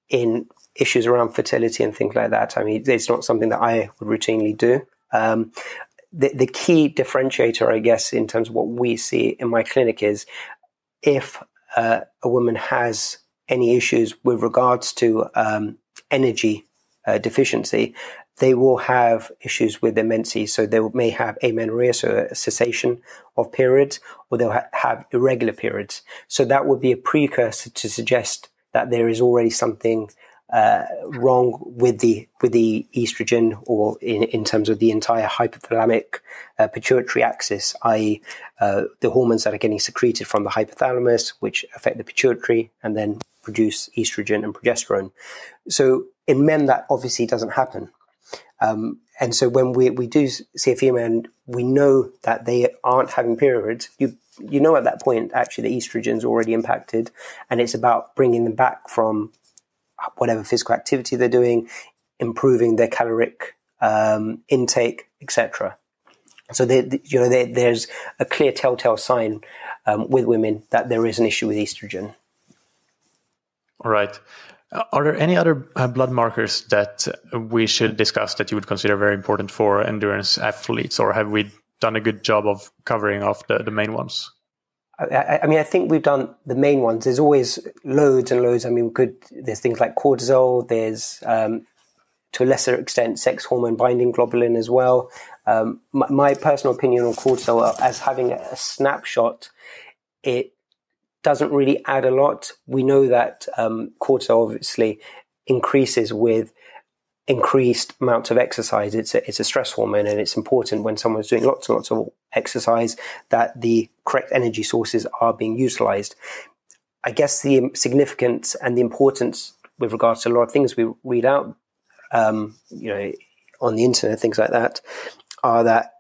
in issues around fertility and things like that. I mean, it's not something that I would routinely do. The key differentiator, I guess, in terms of what we see in my clinic is if a woman has any issues with regards to energy deficiency, they will have issues with their menses. So they may have amenorrhea, so a cessation of periods, or they'll have irregular periods. So that would be a precursor to suggest that there is already something wrong with the estrogen, or in terms of the entire hypothalamic pituitary axis, i.e. The hormones that are getting secreted from the hypothalamus, which affect the pituitary and then produce estrogen and progesterone. So in men, that obviously doesn't happen. And so when we do see a female and we know that they aren't having periods, you know at that point, actually, the estrogen's already impacted, and it's about bringing them back from whatever physical activity they're doing, improving their caloric intake, etc. So there's a clear telltale sign with women that there is an issue with estrogen. All right. Are there any other blood markers that we should discuss that you would consider very important for endurance athletes, or have we done a good job of covering off the main ones? I mean, I think we've done the main ones. There's always loads and loads. I mean, there's things like cortisol. There's, to a lesser extent, sex hormone binding globulin as well. My personal opinion on cortisol, as having a snapshot, it doesn't really add a lot. We know that cortisol obviously increases with increased amounts of exercise. It's a stress hormone, and it's important when someone's doing lots and lots of exercise that the correct energy sources are being utilized. I guess the significance and the importance with regards to a lot of things we read out, on the internet, things like that, are that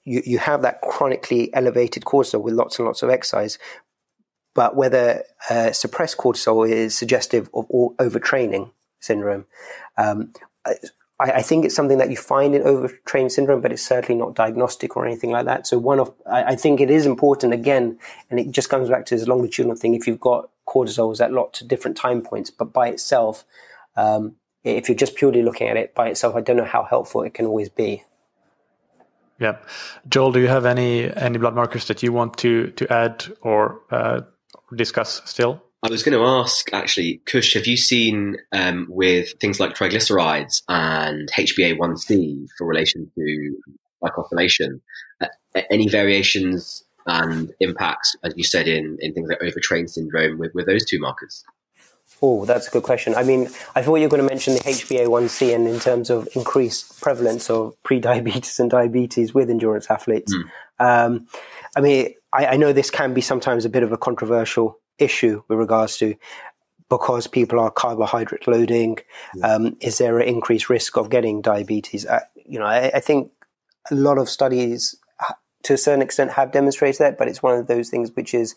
you have that chronically elevated cortisol with lots and lots of exercise. But whether suppressed cortisol is suggestive of overtraining syndrome, I think it's something that you find in overtraining syndrome, but it's certainly not diagnostic or anything like that. So I think it is important, again, and it just comes back to this longitudinal thing. If you've got cortisols at lots of different time points, but by itself, if you're just purely looking at it by itself, I don't know how helpful it can always be. Yeah. Joel, do you have any blood markers that you want to add or discuss still? I was going to ask, actually, Kush, have you seen with things like triglycerides and HbA1c for relation to glycosylation, any variations and impacts, as you said, in things like overtrained syndrome with those two markers? Oh, that's a good question. I mean, I thought you were going to mention the HbA1c and in terms of increased prevalence of pre-diabetes and diabetes with endurance athletes. I mean, I know this can be sometimes a bit of a controversial issue with regards to, because people are carbohydrate loading, is there an increased risk of getting diabetes? I think a lot of studies to a certain extent have demonstrated that, but it's one of those things which is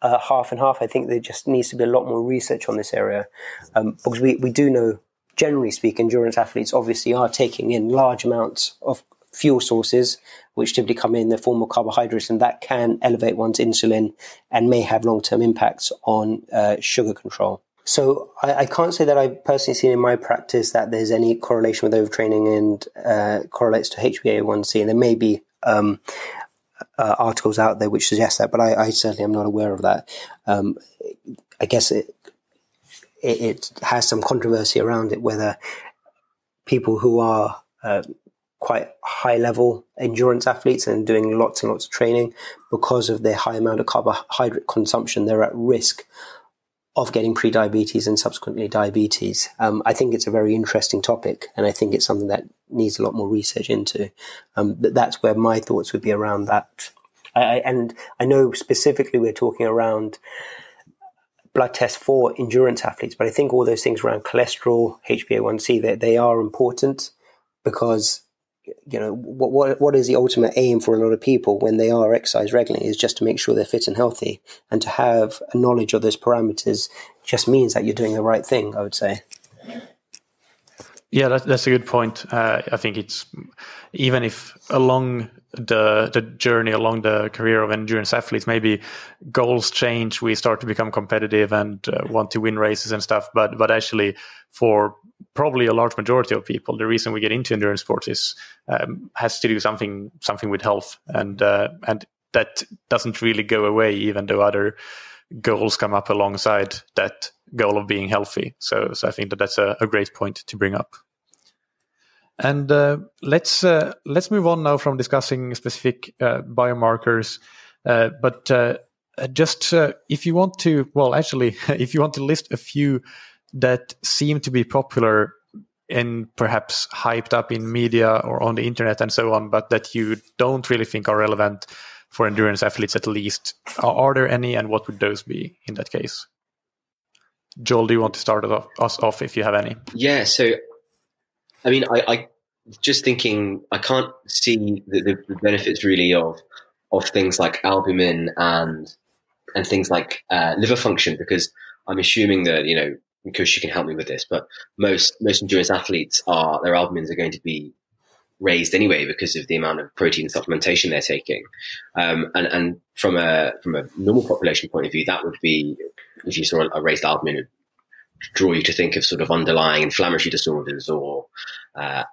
half and half. I think there just needs to be a lot more research on this area, because we do know, generally speaking, endurance athletes obviously are taking in large amounts of fuel sources, which typically come in the form of carbohydrates, and that can elevate one's insulin and may have long-term impacts on sugar control. So I can't say that I've personally seen in my practice that there's any correlation with overtraining and correlates to HbA1c, and there may be articles out there which suggest that, but I certainly am not aware of that. I guess it has some controversy around it, whether people who are quite high-level endurance athletes and doing lots and lots of training, because of their high amount of carbohydrate consumption, they're at risk of getting pre-diabetes and subsequently diabetes. I think it's a very interesting topic, and I think it's something that needs a lot more research into. That's where my thoughts would be around that. And I know specifically we're talking around blood tests for endurance athletes, but I think all those things around cholesterol, HbA1c, they are important, because what is the ultimate aim for a lot of people when they are exercise regularly is just to make sure they're fit and healthy, and to have a knowledge of those parameters just means that you're doing the right thing, I would say. Yeah, that's a good point. I think it's, even if along the journey, along the career of endurance athletes, maybe goals change, we start to become competitive and want to win races and stuff. But actually, for probably a large majority of people, the reason we get into endurance sports is has to do something with health, and that doesn't really go away, even though other goals come up alongside that goal of being healthy. So I think that's a great point to bring up. And let's move on now from discussing specific biomarkers. But just if you want to, if you want to list a few that seem to be popular and perhaps hyped up in media or on the internet and so on, but that you don't really think are relevant for endurance athletes at least, are there any, and what would those be in that case? Joel, do you want to start us off if you have any? Yeah, so I mean, I just thinking, I can't see the benefits really of things like albumin and things like liver function, because I'm assuming that, Kush, you can help me with this, but most endurance athletes, their albumins are going to be raised anyway because of the amount of protein supplementation they're taking. And from a normal population point of view, that would be, if you saw a raised albumin, it would draw you to think of sort of underlying inflammatory disorders or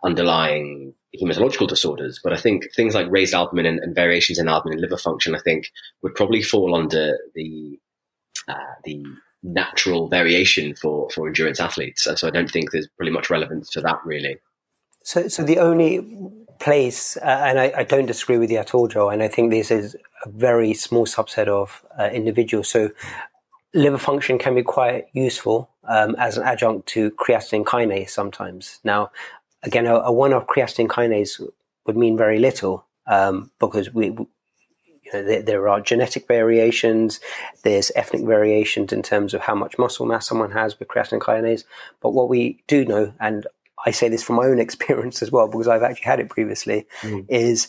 underlying hematological disorders. But I think things like raised albumin and variations in albumin and liver function, I think, would probably fall under the natural variation for endurance athletes. And so I don't think there's pretty much relevance to that, really. So the only place, and I don't disagree with you at all, Joel, and I think this is a very small subset of individuals. So liver function can be quite useful as an adjunct to creatine kinase sometimes. Now, again, a one-off creatine kinase would mean very little because there are genetic variations, there's ethnic variations in terms of how much muscle mass someone has with creatine kinase. But what we do know, and I say this from my own experience as well, because I've actually had it previously, is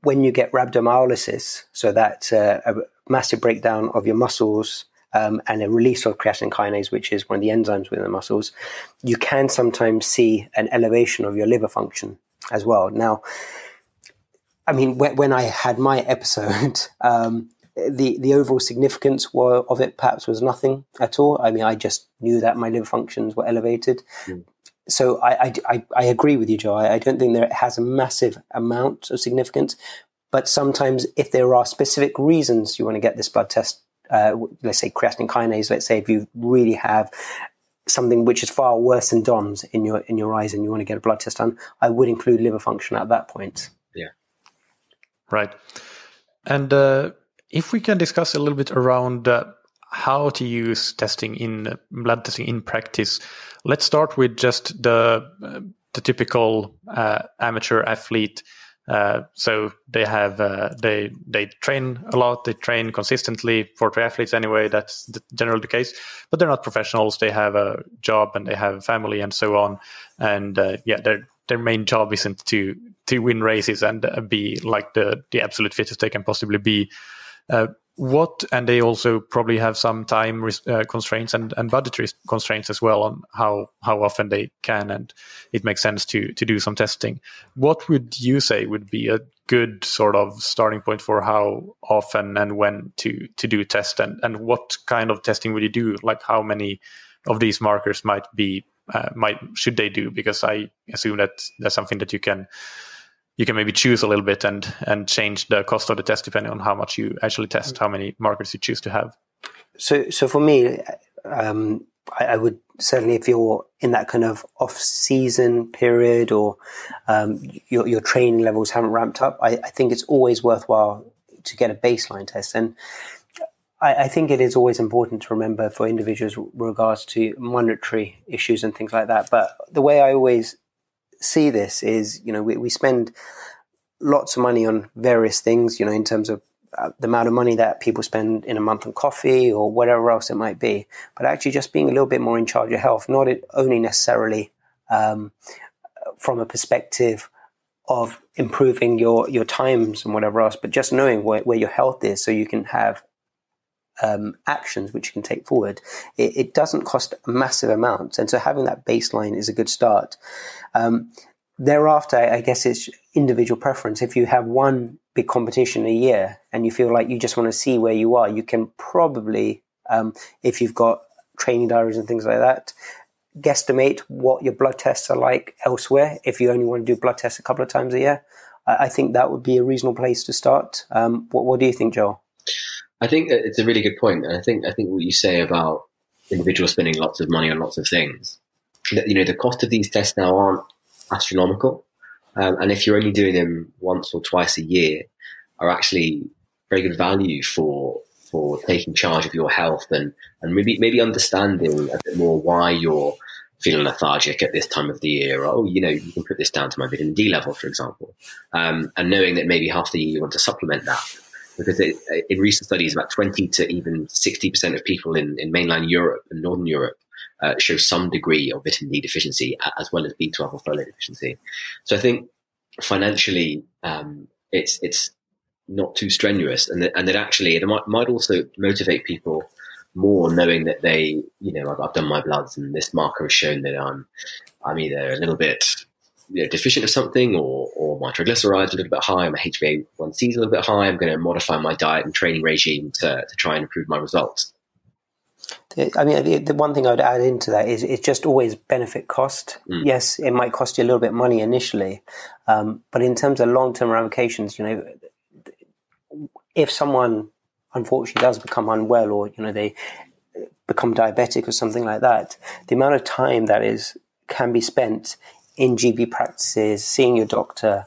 when you get rhabdomyolysis, so that's a massive breakdown of your muscles and a release of creatine kinase, which is one of the enzymes within the muscles, you can sometimes see an elevation of your liver function as well. Now, I mean, when I had my episode, the overall significance of it perhaps was nothing at all. I mean, I just knew that my liver functions were elevated. So I agree with you, Joe. I don't think there has a massive amount of significance, but sometimes if there are specific reasons you want to get this blood test, let's say creatine kinase, let's say if you really have something which is far worse than DOMS in your eyes and you want to get a blood test done, I would include liver function at that point. Yeah. Right. And if we can discuss a little bit around how to use blood testing in practice. Let's start with just the typical amateur athlete. So they have they train a lot, they train consistently for triathletes anyway. That's generally the case, but they're not professionals. They have a job and they have a family and so on. And their main job isn't to win races and be like the absolute fittest they can possibly be. And they also probably have some time constraints and budgetary constraints as well on how often they can, and it makes sense to do some testing. What would you say would be a good sort of starting point for how often and when to do test, and what kind of testing would you do? Like how many of these markers should they do? Because I assume that that's something that you can maybe choose a little bit and change the cost of the test depending on how much you actually test, how many markers you choose to have. So for me, I would certainly, if you're in that kind of off-season period or your training levels haven't ramped up, I think it's always worthwhile to get a baseline test. And I think it is always important to remember for individuals with regards to monetary issues and things like that. But the way I always see this is, we spend lots of money on various things, in terms of the amount of money that people spend in a month on coffee or whatever else it might be, but actually just being a little bit more in charge of your health, not only necessarily from a perspective of improving your times and whatever else, but just knowing where your health is so you can have actions which you can take forward. It doesn't cost a massive amount, and so having that baseline is a good start. Thereafter, I guess it's individual preference. If you have one big competition a year and you feel like you just want to see where you are, you can probably, if you've got training diaries and things like that, guesstimate what your blood tests are like elsewhere. If you only want to do blood tests a couple of times a year, I think that would be a reasonable place to start. What do you think, Joel? I think it's a really good point. And I think what you say about individuals spending lots of money on lots of things, that, the cost of these tests now aren't astronomical. And if you're only doing them once or twice a year, are actually very good value for taking charge of your health and maybe understanding a bit more why you're feeling lethargic at this time of the year. Or, you can put this down to my vitamin D level, for example. And knowing that maybe half the year you want to supplement that. Because in recent studies, about 20 to even 60% of people in mainland Europe and Northern Europe show some degree of vitamin D deficiency, as well as B12 or folate deficiency. So I think financially, it's not too strenuous, and that actually it might also motivate people more, knowing that they, I've done my bloods and this marker has shown that I'm either a little bit deficient of something, or my triglycerides are a little bit high, my HbA1c is a little bit high. I'm going to modify my diet and training regime to try and improve my results. I mean, the one thing I would add into that is it's just always benefit cost. Yes, it might cost you a little bit of money initially, but in terms of long-term ramifications, if someone unfortunately does become unwell, or they become diabetic or something like that, the amount of time that can be spent in GP practices, seeing your doctor,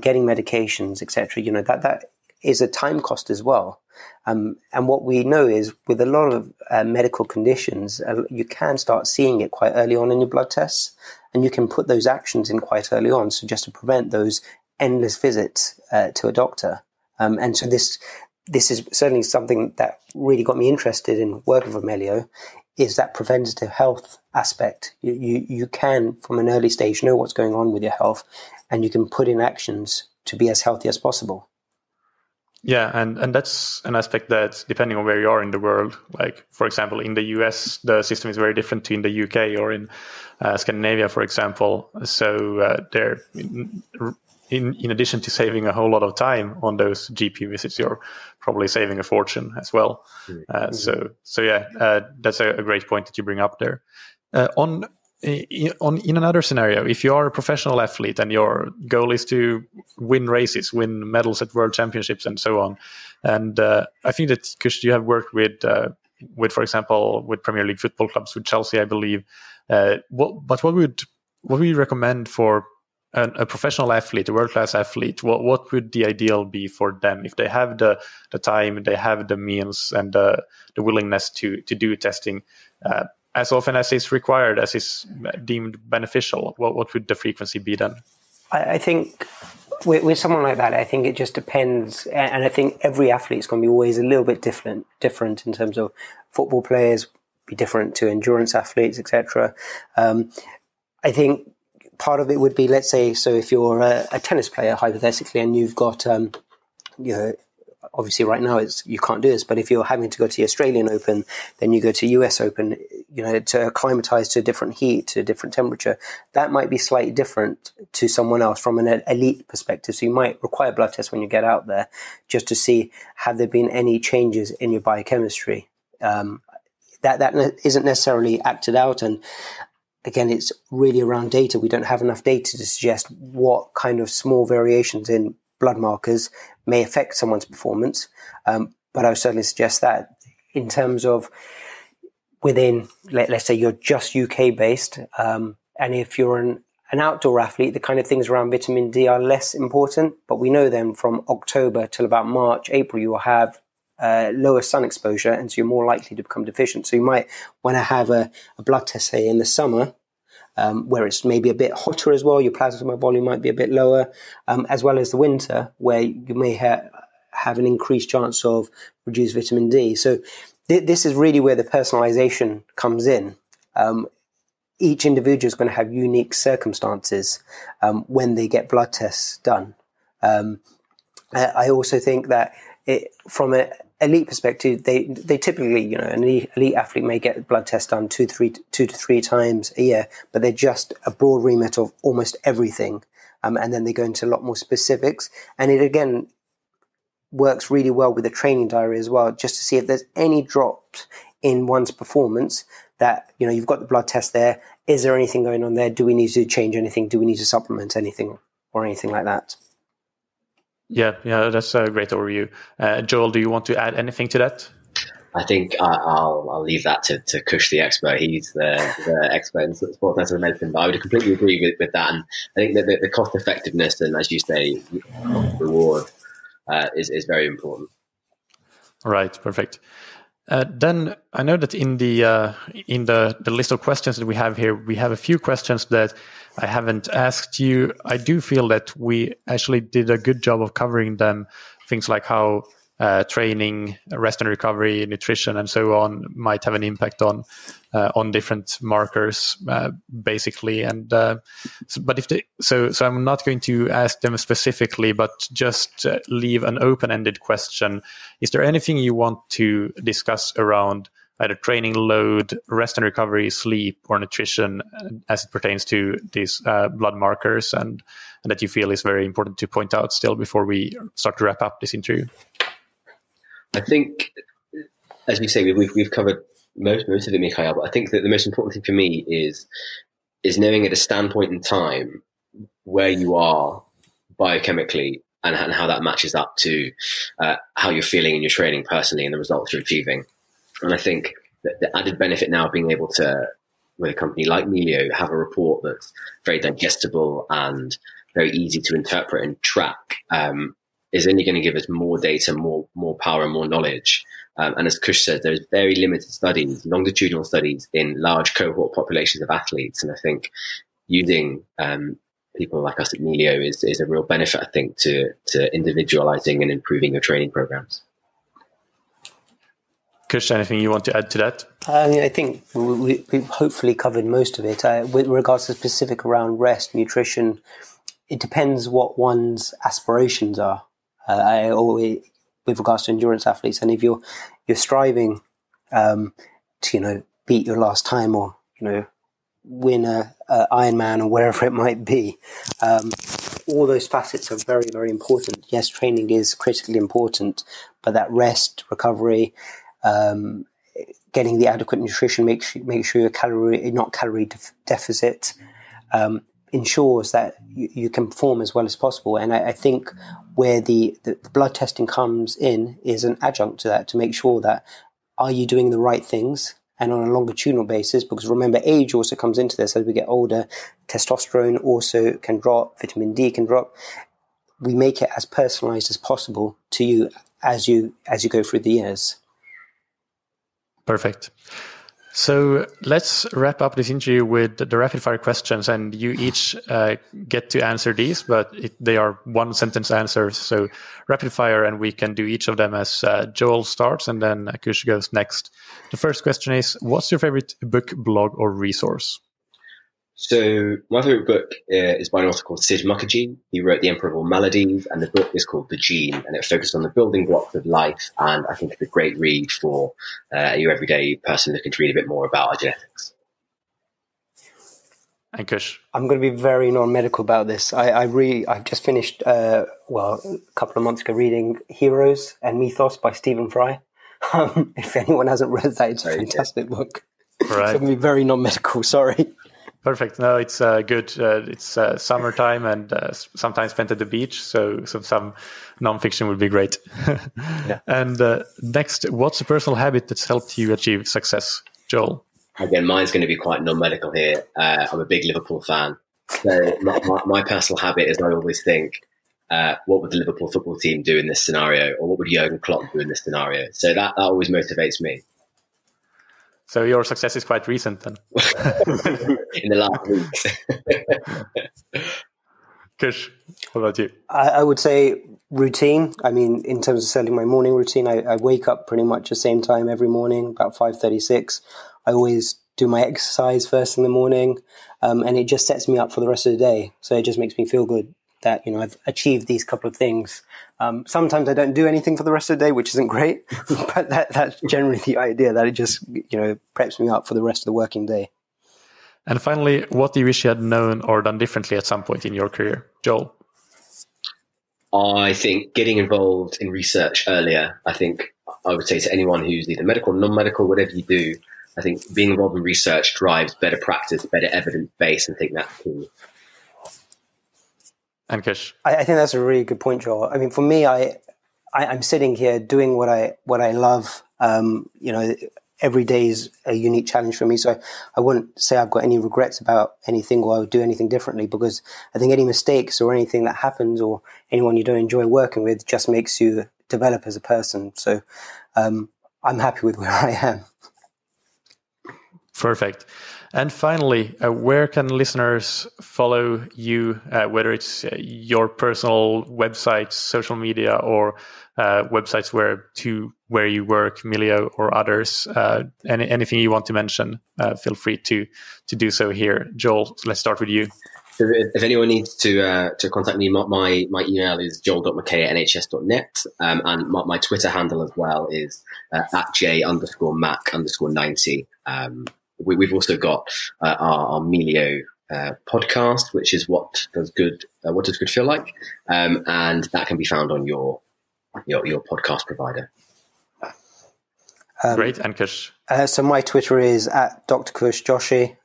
getting medications, etc. That is a time cost as well. And what we know is with a lot of medical conditions, you can start seeing it quite early on in your blood tests, and you can put those actions in quite early on. So just to prevent those endless visits to a doctor. And so this is certainly something that really got me interested in working for Melio, is that preventative health aspect. You can, from an early stage, know what's going on with your health, and you can put in actions to be as healthy as possible. Yeah, and that's an aspect that, depending on where you are in the world, like, for example, in the US, the system is very different to in the UK or in Scandinavia, for example. So in addition to saving a whole lot of time on those GP visits, you're probably saving a fortune as well. So that's a great point that you bring up there. In another scenario, if you are a professional athlete and your goal is to win races, win medals at world championships and so on, and I think that, Kush, you have worked with, for example, with Premier League football clubs, with Chelsea, I believe. What would you recommend for a professional athlete, a world-class athlete, what would the ideal be for them if they have the time, they have the means, and the willingness to do testing as often as is required, as is deemed beneficial? What would the frequency be then? I think with someone like that, I think it just depends, and I think every athlete is going to be always a little bit different in terms of football players be different to endurance athletes, etc. I think part of it would be, let's say, so if you're a tennis player, hypothetically, and you've got, obviously right now you can't do this, but if you're having to go to the Australian Open, then you go to US Open, to acclimatize to a different heat, to a different temperature, that might be slightly different to someone else from an elite perspective. So you might require blood tests when you get out there just to see, have there been any changes in your biochemistry? That isn't necessarily acted out. And again, it's really around data. We don't have enough data to suggest what kind of small variations in blood markers may affect someone's performance. But I would certainly suggest that in terms of within, let's say you're just UK based, and if you're an outdoor athlete, the kind of things around vitamin D are less important. But we know then from October till about March, April, you will have lower sun exposure, and so you're more likely to become deficient. So you might want to have a blood test, say, in the summer, where it's maybe a bit hotter as well. Your plasma volume might be a bit lower, as well as the winter, where you may have an increased chance of reduced vitamin D. So this is really where the personalization comes in. Each individual is going to have unique circumstances when they get blood tests done. I also think that from an elite perspective, they typically, an elite athlete may get blood tests done two to three times a year, but they're just a broad remit of almost everything. And then they go into a lot more specifics. And it, again, works really well with the training diary as well, just to see if there's any drops in one's performance that, you've got the blood test there. Is there anything going on there? Do we need to change anything? Do we need to supplement anything or anything like that? Yeah, that's a great overview. Joel, do you want to add anything to that? I think I'll leave that to Kush, the expert. He's the expert in sports medicine. But I would completely agree with that. And I think that the cost effectiveness and, as you say, reward is very important. All right, perfect. Then I know that in the list of questions that we have here, we have a few questions that I haven't asked you. I do feel that we actually did a good job of covering them. Things like how training, rest and recovery, nutrition, and so on might have an impact on different markers, basically. And so I'm not going to ask them specifically, but just leave an open-ended question. Is there anything you want to discuss around either training load, rest and recovery, sleep, or nutrition as it pertains to these blood markers, and that you feel is very important to point out still before we start to wrap up this interview? I think, as we say, we've covered most of it, McCay, but I think that the most important thing for me is knowing at a standpoint in time where you are biochemically and how that matches up to how you're feeling in your training personally and the results you're achieving. And I think that the added benefit now of being able to, with a company like Melio, have a report that's very digestible and very easy to interpret and track is only going to give us more data, more power and more knowledge. And as Kush said, there's very limited studies, longitudinal studies in large cohort populations of athletes. And I think using people like us at Melio is a real benefit, I think, to individualizing and improving your training programs. Kush, anything you want to add to that? I think we've hopefully covered most of it. With regards to specific around rest, nutrition, it depends what one's aspirations are. With regards to endurance athletes, and if you're striving to beat your last time or win a Ironman or wherever it might be, all those facets are very, very important. Yes, training is critically important, but that rest, recovery, getting the adequate nutrition, make sure you're not calorie deficit, ensures that you can perform as well as possible. And I think where the blood testing comes in is an adjunct to that, to make sure that are you doing the right things and on a longitudinal basis, because remember, age also comes into this. As we get older, testosterone also can drop, vitamin D can drop. We make it as personalized as possible to you as you go through the years. Perfect. So let's wrap up this interview with the rapid fire questions, and you each get to answer these, but they are one sentence answers. So rapid fire, and we can do each of them as Joel starts and then Kush goes next. The first question is, what's your favorite book, blog, or resource? So my favorite book is by an author called Sid Mukherjee. He wrote The Emperor of All Maladies, and the book is called The Gene, and it focused on the building blocks of life. And I think it's a great read for your everyday person looking to read a bit more about our genetics. And Kush? I'm going to be very non-medical about this. I've just finished, a couple of months ago, reading Heroes and Mythos by Stephen Fry. If anyone hasn't read that, it's a fantastic book. Right. It's going to be very non-medical, sorry. Perfect. No, it's good. It's summertime and sometimes spent at the beach, so some nonfiction would be great. Yeah. And next, what's a personal habit that's helped you achieve success, Joel? Again, mine's going to be quite non-medical here. I'm a big Liverpool fan. So my personal habit is I always think, what would the Liverpool football team do in this scenario? Or what would Jurgen Klopp do in this scenario? So that always motivates me. So your success is quite recent then. In the last weeks. Kush, what about you? I would say routine. I mean, in terms of setting my morning routine, I wake up pretty much the same time every morning, about 5:36. I always do my exercise first in the morning, and it just sets me up for the rest of the day. So it just makes me feel good that, I've achieved these couple of things. Sometimes I don't do anything for the rest of the day, which isn't great, but that's generally the idea, that it just, preps me up for the rest of the working day. And finally, what do you wish you had known or done differently at some point in your career? Joel? I think getting involved in research earlier, I think I would say to anyone who's either medical, non-medical, whatever you do, I think being involved in research drives better practice, better evidence base, and I think that's key. And Kush? I think that's a really good point, Joel. I mean, for me, I'm sitting here doing what I love. Every day is a unique challenge for me. So I wouldn't say I've got any regrets about anything or I would do anything differently, because I think any mistakes or anything that happens or anyone you don't enjoy working with just makes you develop as a person. So I'm happy with where I am. Perfect. And finally, where can listeners follow you, whether it's your personal websites, social media, or websites where you work, Milio or others? Anything you want to mention, feel free to do so here. Joel, let's start with you. So if anyone needs to contact me, my email is joel.mckay@nhs.net, and my Twitter handle as well is @j_mac_90. We've also got our Milio podcast, which is what does good feel like, and that can be found on your podcast provider. Great, and Kush. So my Twitter is @Dr. Kush Joshi.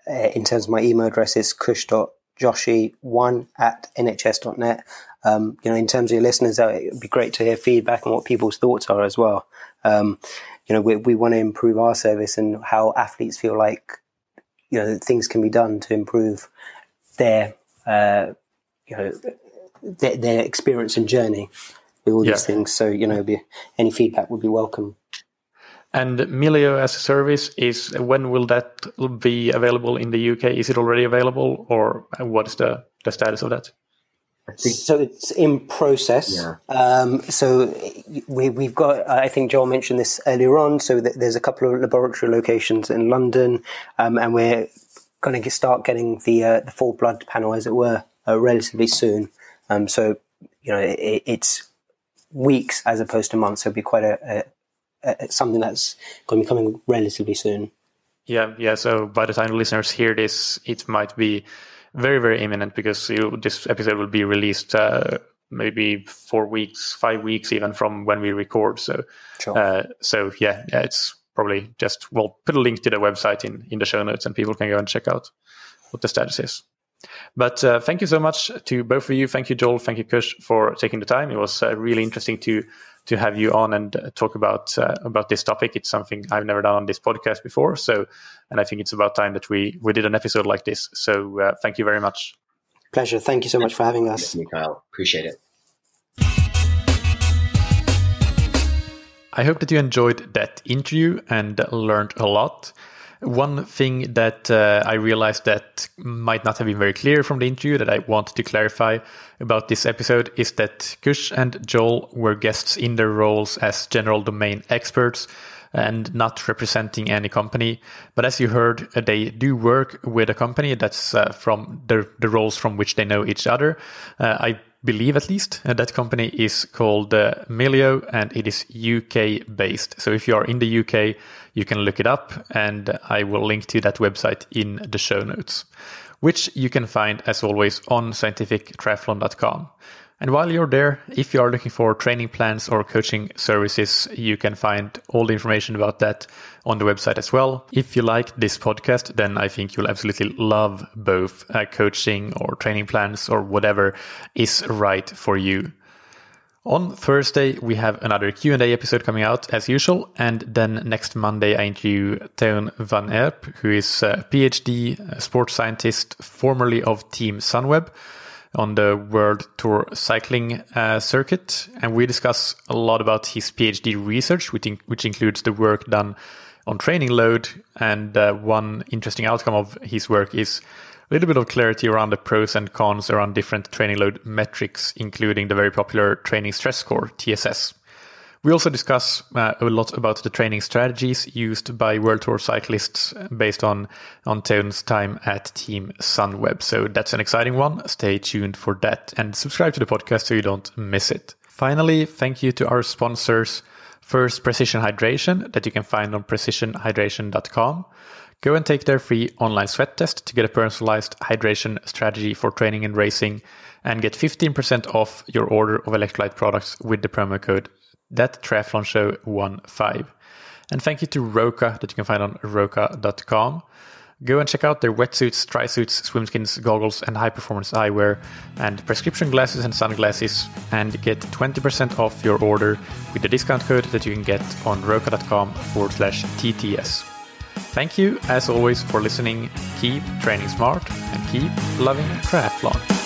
In terms of my email address, is kush.joshi1@nhs.net. In terms of your listeners, it would be great to hear feedback on what people's thoughts are as well. We want to improve our service and how athletes feel like, things can be done to improve their experience and journey with all these things. So, any feedback would be welcome. And Milio as a service, when will that be available in the UK? Is it already available, or what is the status of that? So it's in process. Yeah. So we've got, I think Joel mentioned this earlier on, so there's a couple of laboratory locations in London, and we're going to start getting the full blood panel, as it were, relatively soon. So, it's weeks as opposed to months. So it'll be quite something that's going to be coming relatively soon. Yeah. So by the time the listeners hear this, it might be very, very imminent, because this episode will be released maybe 4 weeks, 5 weeks even from when we record. So, sure. It's probably we'll put a link to the website in the show notes, and people can go and check out what the status is. But thank you so much to both of you. Thank you, Joel. Thank you, Kush, for taking the time. It was really interesting to have you on and talk about this topic. It's something I've never done on this podcast before. And I think it's about time that we did an episode like this. So thank you very much. Pleasure. Thank you so much for having us. Mikhail. Appreciate it. I hope that you enjoyed that interview and learned a lot. One thing that I realized that might not have been very clear from the interview that I want to clarify about this episode is that Kush and Joel were guests in their roles as general domain experts and not representing any company. But as you heard, they do work with a company that's from the roles from which they know each other. I believe at least that company is called Melio, and it is UK based. So if you are in the UK, you can look it up, and I will link to that website in the show notes, which you can find as always on scientifictriathlon.com. And while you're there, if you are looking for training plans or coaching services, you can find all the information about that on the website as well. If you like this podcast, then I think you'll absolutely love both coaching or training plans or whatever is right for you. On Thursday, we have another Q&A episode coming out as usual. And then next Monday, I interview Teun van Erp, who is a PhD sports scientist, formerly of Team Sunweb, on the World Tour cycling circuit. And we discuss a lot about his PhD research, which includes the work done on training load. And one interesting outcome of his work is a little bit of clarity around the pros and cons around different training load metrics, including the very popular training stress score, TSS. We also discuss a lot about the training strategies used by World Tour cyclists based on Teun's time at Team Sunweb. So that's an exciting one. Stay tuned for that and subscribe to the podcast so you don't miss it. Finally, thank you to our sponsors. First, Precision Hydration, that you can find on precisionhydration.com. Go and take their free online sweat test to get a personalized hydration strategy for training and racing, and get 15% off your order of electrolyte products with the promo code ThatTriathlonShow15. And thank you to Roka, that you can find on roka.com. Go and check out their wetsuits, tri-suits, swimskins, goggles, and high-performance eyewear, and prescription glasses and sunglasses, and get 20% off your order with the discount code that you can get on roka.com/TTS. Thank you, as always, for listening. Keep training smart and keep loving triathlon.